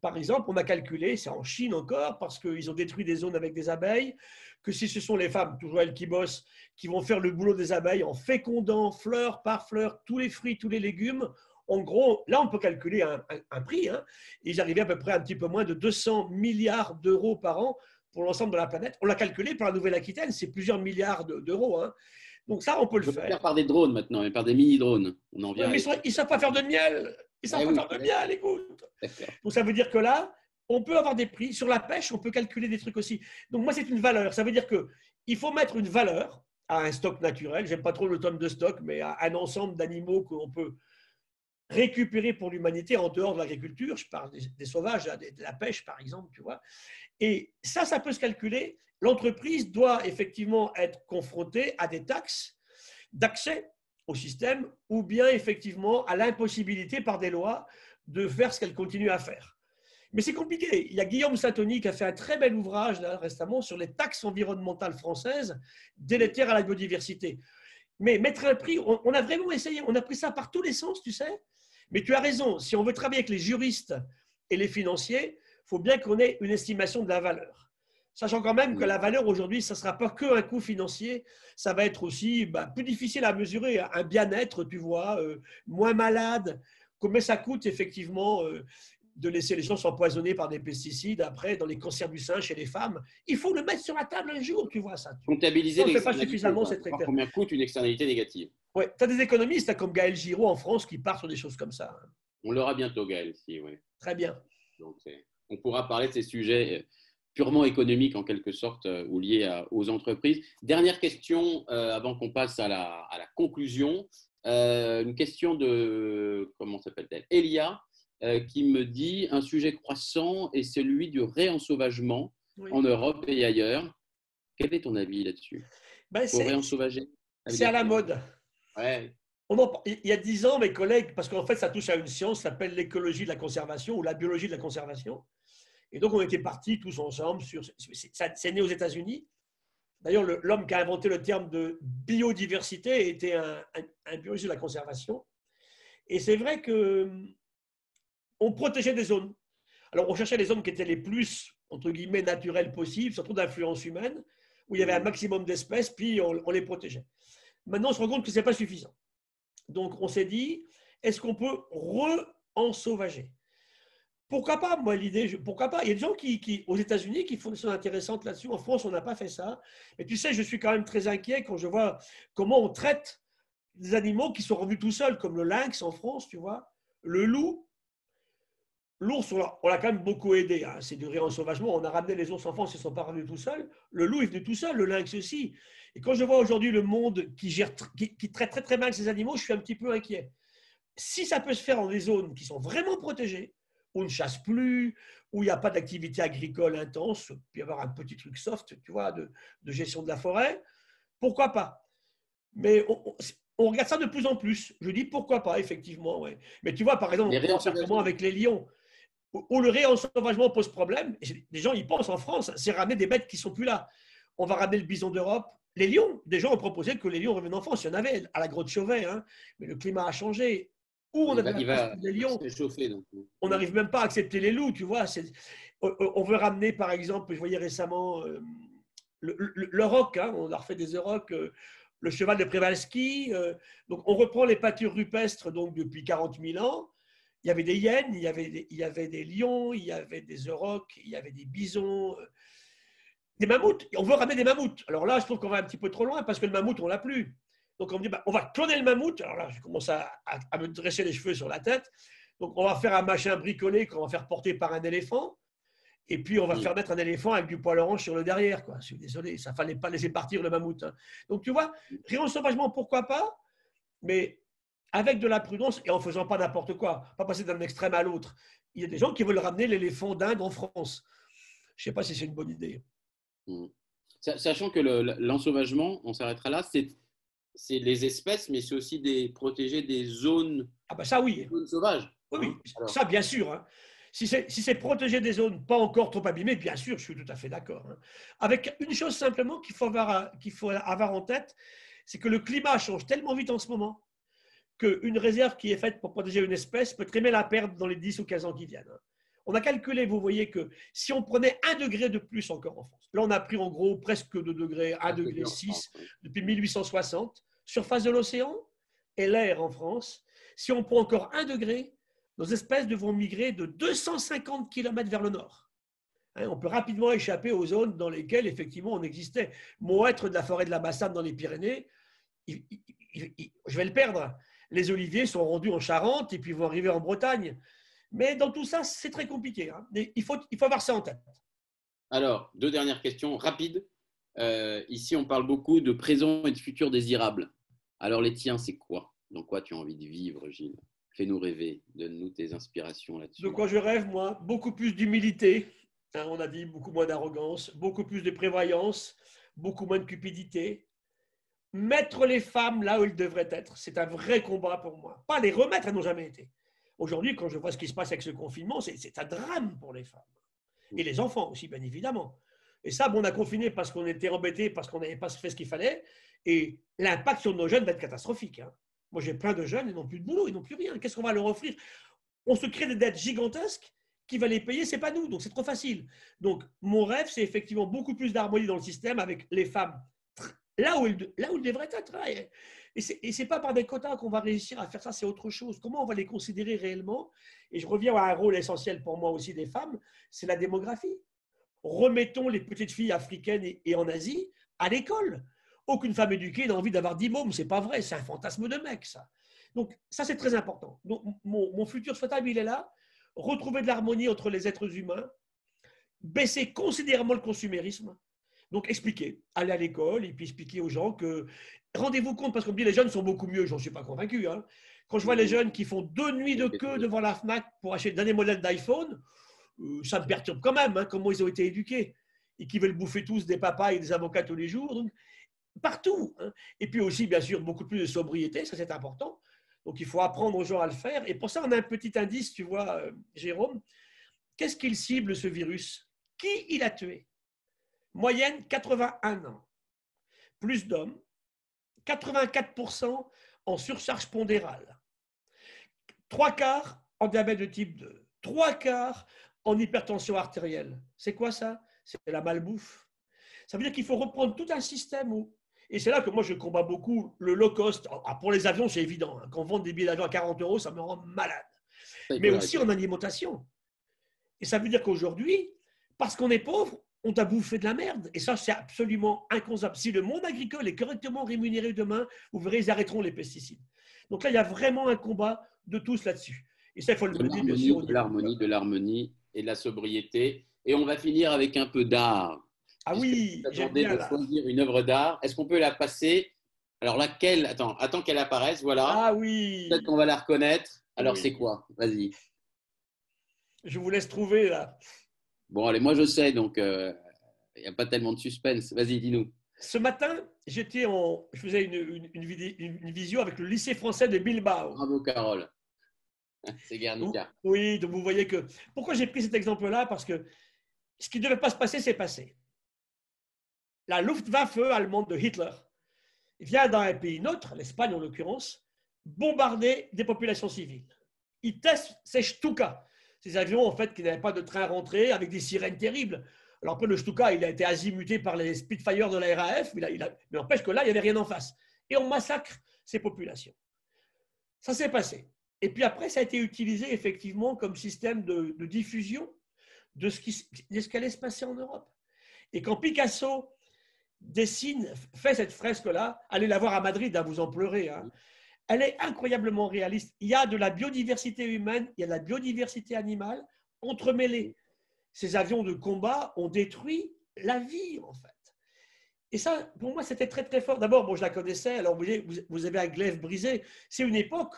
Par exemple, on a calculé, c'est en Chine encore, parce qu'ils ont détruit des zones avec des abeilles, que si ce sont les femmes, toujours elles qui bossent, qui vont faire le boulot des abeilles en fécondant fleur par fleur tous les fruits, tous les légumes, en gros, là, on peut calculer un prix. Hein, ils arrivaient à peu près un petit peu moins de 200 milliards d'euros par an pour l'ensemble de la planète. On l'a calculé par la Nouvelle-Aquitaine, c'est plusieurs milliards d'euros. Hein. Donc ça, on peut le faire. Par des drones maintenant, et par des mini-drones. On en vient. Mais ils ne savent pas faire de miel. Ils ne savent pas faire de miel, écoute. Donc ça veut dire que là, on peut avoir des prix. Sur la pêche, on peut calculer des trucs aussi. Donc moi, c'est une valeur. Ça veut dire qu'il faut mettre une valeur à un stock naturel. J'aime pas trop le terme de stock, mais à un ensemble d'animaux qu'on peut récupérer pour l'humanité en dehors de l'agriculture. Je parle des sauvages, de la pêche, par exemple, tu vois. Et ça peut se calculer. L'entreprise doit effectivement être confrontée à des taxes d'accès au système ou bien effectivement à l'impossibilité par des lois de faire ce qu'elle continue à faire. Mais c'est compliqué. Il y a Guillaume Santoni qui a fait un très bel ouvrage là, récemment sur les taxes environnementales françaises délétères à la biodiversité. Mais mettre un prix, on a vraiment essayé, on a pris ça par tous les sens, tu sais. Mais tu as raison, si on veut travailler avec les juristes et les financiers, il faut bien qu'on ait une estimation de la valeur. Sachant quand même que la valeur aujourd'hui, ça ne sera pas qu'un coût financier, ça va être aussi plus difficile à mesurer, un bien-être, tu vois, moins malade, combien ça coûte effectivement de laisser les gens s'empoisonner par des pesticides après dans les cancers du sein chez les femmes. Il faut le mettre sur la table un jour, tu vois ça. Comptabiliser les pas suffisamment, c'est très clair. Combien coûte une externalité négative? Oui, tu as des économistes comme Gaël Giraud en France qui partent sur des choses comme ça. On l'aura bientôt, Gaël, si, oui. Très bien. Donc, on pourra parler de ces sujets purement économiques en quelque sorte ou liés aux entreprises. Dernière question avant qu'on passe à la conclusion. Une question de, comment s'appelle-t-elle, Elia, qui me dit un sujet croissant est celui du réensauvagement en Europe et ailleurs. Quel est ton avis là-dessus? Pour réensauvager? C'est à la mode. Ouais. Il y a 10 ans, mes collègues, parce qu'en fait, ça touche à une science qui s'appelle l'écologie de la conservation ou la biologie de la conservation. Et donc, on était partis tous ensemble sur. C'est né aux États-Unis. D'ailleurs, l'homme qui a inventé le terme de biodiversité était un biologiste de la conservation. Et c'est vrai qu'on protégeait des zones. Alors, on cherchait les zones qui étaient les plus, entre guillemets, naturelles possibles, surtout d'influence humaine, où il y avait un maximum d'espèces, puis on les protégeait. Maintenant, on se rend compte que ce n'est pas suffisant. Donc, on s'est dit, est-ce qu'on peut re-ensauvager? Pourquoi pas, moi, l'idée, pourquoi pas? Il y a des gens aux États-Unis qui font des choses intéressantes là-dessus. En France, on n'a pas fait ça. Mais tu sais, je suis quand même très inquiet quand je vois comment on traite des animaux qui sont revenus tout seuls, comme le lynx en France, tu vois. Le loup, l'ours, on l'a quand même beaucoup aidé. Hein. C'est du réensauvagement. On a ramené les ours en France, ils ne sont pas revenus tout seuls. Le loup est venu tout seul, le lynx aussi. Et quand je vois aujourd'hui le monde qui traite très très mal ces animaux, je suis un petit peu inquiet. Si ça peut se faire dans des zones qui sont vraiment protégées, où on ne chasse plus, où il n'y a pas d'activité agricole intense, puis avoir un petit truc soft, tu vois, de gestion de la forêt, pourquoi pas? Mais on regarde ça de plus en plus. Je dis pourquoi pas, effectivement. Ouais. Mais tu vois, par exemple, on va faire comment avec les lions? Où le réensauvagement pose problème, les gens y pensent en France, c'est ramener des bêtes qui ne sont plus là. On va ramener le bison d'Europe. Les lions, des gens ont proposé que les lions reviennent en France. Il y en avait à la grotte Chauvet, hein, mais le climat a changé. Où on avait les lions, on n'arrive même pas à accepter les loups, tu vois. On veut ramener, par exemple, je voyais récemment le roc, hein, on a refait des aurochs, le cheval de Przewalski. Donc, on reprend les pâtures rupestres donc, depuis 40 000 ans. Il y avait des hyènes, il y avait des lions, il y avait des aurochs, il y avait des bisons, des mammouths. On veut ramener des mammouths. Alors là, je trouve qu'on va un petit peu trop loin parce que le mammouth, on ne l'a plus. Donc, on me dit, on va cloner le mammouth. Alors là, je commence à me dresser les cheveux sur la tête. Donc, on va faire un machin bricolé qu'on va faire porter par un éléphant. Et puis, on va faire mettre un éléphant avec du poil orange sur le derrière. Quoi. Je suis désolé, ça ne fallait pas laisser partir le mammouth. Hein. Donc, tu vois, réensauvagement, pourquoi pas? Mais avec de la prudence et en faisant pas n'importe quoi, pas passer d'un extrême à l'autre. Il y a des gens qui veulent ramener l'éléphant d'Inde en France. Je ne sais pas si c'est une bonne idée. Sachant que l'ensauvagement, on s'arrêtera là, c'est les espèces, mais c'est aussi protéger des zones, ça, oui. Zones sauvages. Oui, ça, bien sûr. Hein. Si c'est protéger des zones pas encore trop abîmées, bien sûr, je suis tout à fait d'accord. Hein. Avec une chose simplement qu'il faut avoir en tête, c'est que le climat change tellement vite en ce moment qu'une réserve qui est faite pour protéger une espèce peut très bien la perdre dans les 10 ou 15 ans qui viennent. On a calculé, vous voyez, que si on prenait 1 degré de plus encore en France, là on a pris en gros presque 2 degrés, 1,6 degré depuis 1860, surface de l'océan et l'air en France, si on prend encore 1 degré, nos espèces devront migrer de 250 km vers le nord. On peut rapidement échapper aux zones dans lesquelles effectivement on existait. Mon être de la forêt de la Bassane dans les Pyrénées, je vais le perdre. Les oliviers sont rendus en Charente et puis vont arriver en Bretagne. Mais dans tout ça, c'est très compliqué. Hein. Il faut avoir ça en tête. Alors, 2 dernières questions rapides. Ici, on parle beaucoup de présent et de futur désirable. Alors, les tiens, c'est quoi? Dans quoi tu as envie de vivre, Gilles? Fais-nous rêver. Donne-nous tes inspirations là-dessus. De quoi je rêve, moi? Beaucoup plus d'humilité. Hein, on a dit beaucoup moins d'arrogance, beaucoup plus de prévoyance, beaucoup moins de cupidité. Mettre les femmes là où elles devraient être, c'est un vrai combat pour moi. Pas les remettre, elles n'ont jamais été. Aujourd'hui, quand je vois ce qui se passe avec ce confinement, c'est un drame pour les femmes. Et les enfants aussi, bien évidemment. Et ça, on a confiné parce qu'on était embêtés, parce qu'on n'avait pas fait ce qu'il fallait. Et l'impact sur nos jeunes va être catastrophique. Hein. Moi, j'ai plein de jeunes, ils n'ont plus de boulot, ils n'ont plus rien. Qu'est-ce qu'on va leur offrir? On se crée des dettes gigantesques. Qui va les payer? Ce n'est pas nous, donc c'est trop facile. Donc, mon rêve, c'est effectivement beaucoup plus d'harmonie dans le système avec les femmes là où ils devraient être. Et ce n'est pas par des quotas qu'on va réussir à faire ça, c'est autre chose. Comment on va les considérer réellement? Et je reviens à un rôle essentiel pour moi aussi des femmes, c'est la démographie. Remettons les petites filles africaines et en Asie à l'école. Aucune femme éduquée n'a envie d'avoir 10 mômes, c'est pas vrai, c'est un fantasme de mec, ça. Donc, ça, c'est très important. Donc, mon futur souhaitable, il est là. Retrouver de l'harmonie entre les êtres humains, baisser considérablement le consumérisme. Donc, expliquer, aller à l'école et puis expliquer aux gens que, rendez-vous compte, parce qu'on me dit les jeunes sont beaucoup mieux, j'en suis pas convaincu. Hein. Quand je vois les jeunes qui font 2 nuits de queue devant la FNAC pour acheter le dernier modèle d'iPhone, ça me perturbe quand même, hein, comment ils ont été éduqués et qui veulent bouffer tous des papas et des avocats tous les jours. Donc, partout. Hein. Et puis aussi, bien sûr, beaucoup plus de sobriété, ça c'est important. Donc, il faut apprendre aux gens à le faire. Et pour ça, on a un petit indice, tu vois, Jérôme. Qu'est-ce qu'il cible, ce virus? Qui il a tué? Moyenne, 81 ans. Plus d'hommes. 84% en surcharge pondérale. 3/4 en diabète de type 2. 3/4 en hypertension artérielle. C'est quoi ça? C'est la malbouffe. Ça veut dire qu'il faut reprendre tout un système où… Et c'est là que moi, je combats beaucoup le low cost. Pour les avions, c'est évident. Hein. Quand on vend des billets d'avion à 40 €, ça me rend malade. Mais aussi en alimentation. Et ça veut dire qu'aujourd'hui, parce qu'on est pauvre, on t'a bouffé de la merde. Et ça, c'est absolument inconcevable. Si le monde agricole est correctement rémunéré demain, vous verrez, ils arrêteront les pesticides. Donc là, il y a vraiment un combat de tous là-dessus. Et ça, il faut le dire, bien sûr. De l'harmonie et de la sobriété. Et on va finir avec un peu d'art. Ah oui, j'aime bien de choisir une œuvre d'art. Est-ce qu'on peut la passer? Alors laquelle? Attends qu'elle apparaisse, voilà. Ah oui. Peut-être qu'on va la reconnaître. Alors oui. C'est quoi? Vas-y. Je vous laisse trouver là. Bon, allez, moi je sais, donc il n'y a pas tellement de suspense. Vas-y, dis-nous. Ce matin, je faisais une visio avec le lycée français de Bilbao. Bravo, Carole. C'est Guernica. Oui, donc vous voyez que… Pourquoi j'ai pris cet exemple-là? Parce que ce qui ne devait pas se passer, c'est passé. La Luftwaffe allemande de Hitler vient dans un pays neutre, l'Espagne en l'occurrence, bombarder des populations civiles. Ils testent ces Stuka, ces avions en fait qui n'avaient pas de train à rentrer avec des sirènes terribles. Alors après, le Stuka, il a été azimuté par les Spitfire de la RAF, mais n'empêche que là, il n'y avait rien en face. Et on massacre ces populations. Ça s'est passé. Et puis après, ça a été utilisé effectivement comme système de diffusion de ce qui allait se passer en Europe. Et quand Picasso fait cette fresque-là, allez la voir à Madrid, hein, vous en pleurez. Hein. Elle est incroyablement réaliste. Il y a de la biodiversité humaine, il y a de la biodiversité animale entremêlée. Ces avions de combat ont détruit la vie, en fait. Et ça, pour moi, c'était très, très fort. D'abord, bon, je la connaissais. Alors, vous avez un glaive brisé. C'est une époque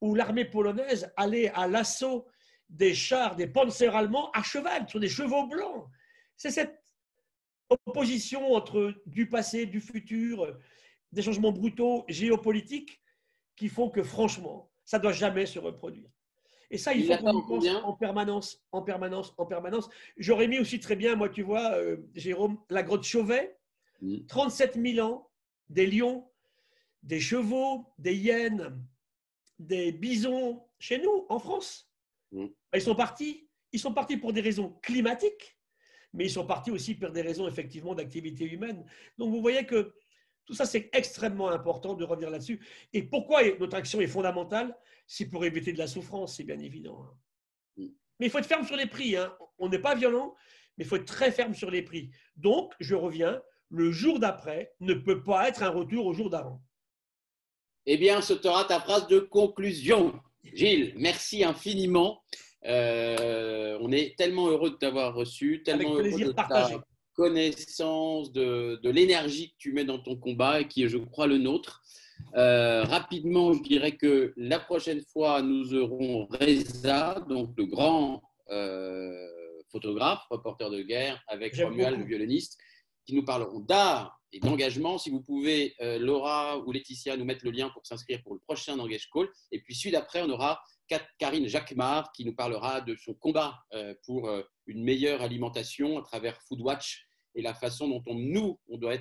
où l'armée polonaise allait à l'assaut des chars, des panzers allemands à cheval, sur des chevaux blancs. C'est cette opposition entre du passé, du futur, des changements brutaux, géopolitiques, qui font que, franchement, ça ne doit jamais se reproduire. Et ça, il faut qu'on y pense en permanence. J'aurais mis aussi très bien, moi, tu vois, Jérôme, la grotte Chauvet, 37 000 ans, des lions, des chevaux, des hyènes, des bisons, chez nous, en France. Ils sont partis pour des raisons climatiques, mais ils sont partis aussi pour des raisons, effectivement, d'activité humaine. Donc, vous voyez que tout ça, c'est extrêmement important de revenir là-dessus. Et pourquoi notre action est fondamentale? C'est pour éviter de la souffrance, c'est bien évident. Mais il faut être ferme sur les prix. Hein. On n'est pas violent, mais il faut être très ferme sur les prix. Donc, je reviens, le jour d'après ne peut pas être un retour au jour d'avant. Eh bien, ce sera ta phrase de conclusion. Gilles, merci infiniment. On est tellement heureux de t'avoir reçu, tellement heureux de ta connaissance, de l'énergie que tu mets dans ton combat et qui est, je crois, le nôtre. Rapidement, je dirais que la prochaine fois, nous aurons Reza, donc le grand photographe, reporter de guerre, avec Romuald, le violoniste, qui nous parleront d'art et d'engagement. Si vous pouvez, Laura ou Laetitia, nous mettre le lien pour s'inscrire pour le prochain Engage Call. Et puis, celui d'après, on aura Karine Jacquemart qui nous parlera de son combat pour une meilleure alimentation à travers Foodwatch et la façon dont on doit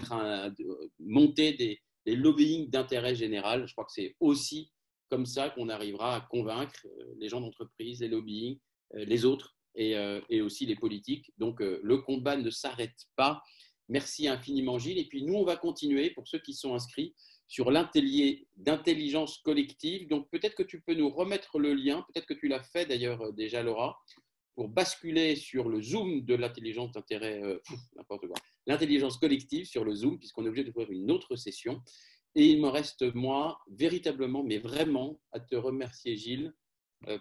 monter des lobbying d'intérêt général. Je crois que c'est aussi comme ça qu'on arrivera à convaincre les gens d'entreprise, les lobbying, les autres et aussi les politiques. Donc, le combat ne s'arrête pas. Merci infiniment, Gilles. Et puis, nous, on va continuer, pour ceux qui sont inscrits, sur l'atelier d'intelligence collective. Donc, peut-être que tu peux nous remettre le lien, peut-être que tu l'as fait d'ailleurs déjà, Laura, pour basculer sur le Zoom de l'intelligence d'intérêt, n'importe quoi, l'intelligence collective sur le Zoom, puisqu'on est obligé d'ouvrir une autre session. Et il me reste, moi, véritablement, mais vraiment, à te remercier, Gilles,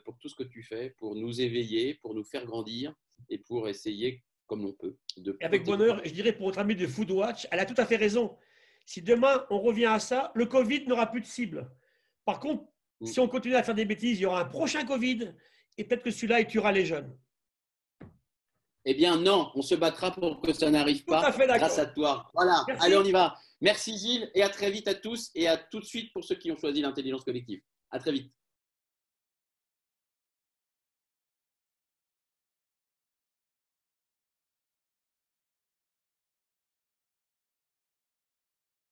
pour tout ce que tu fais, pour nous éveiller, pour nous faire grandir et pour essayer, comme on peut. Avec bonheur, je dirais pour notre ami de Foodwatch, elle a tout à fait raison. Si demain, on revient à ça, le Covid n'aura plus de cible. Par contre, si on continue à faire des bêtises, il y aura un prochain Covid et peut-être que celui-là, il tuera les jeunes. Eh bien, non, on se battra pour que ça n'arrive pas grâce à toi. Voilà, merci. Allez, on y va. Merci Gilles et à très vite à tous et à tout de suite pour ceux qui ont choisi l'intelligence collective. À très vite.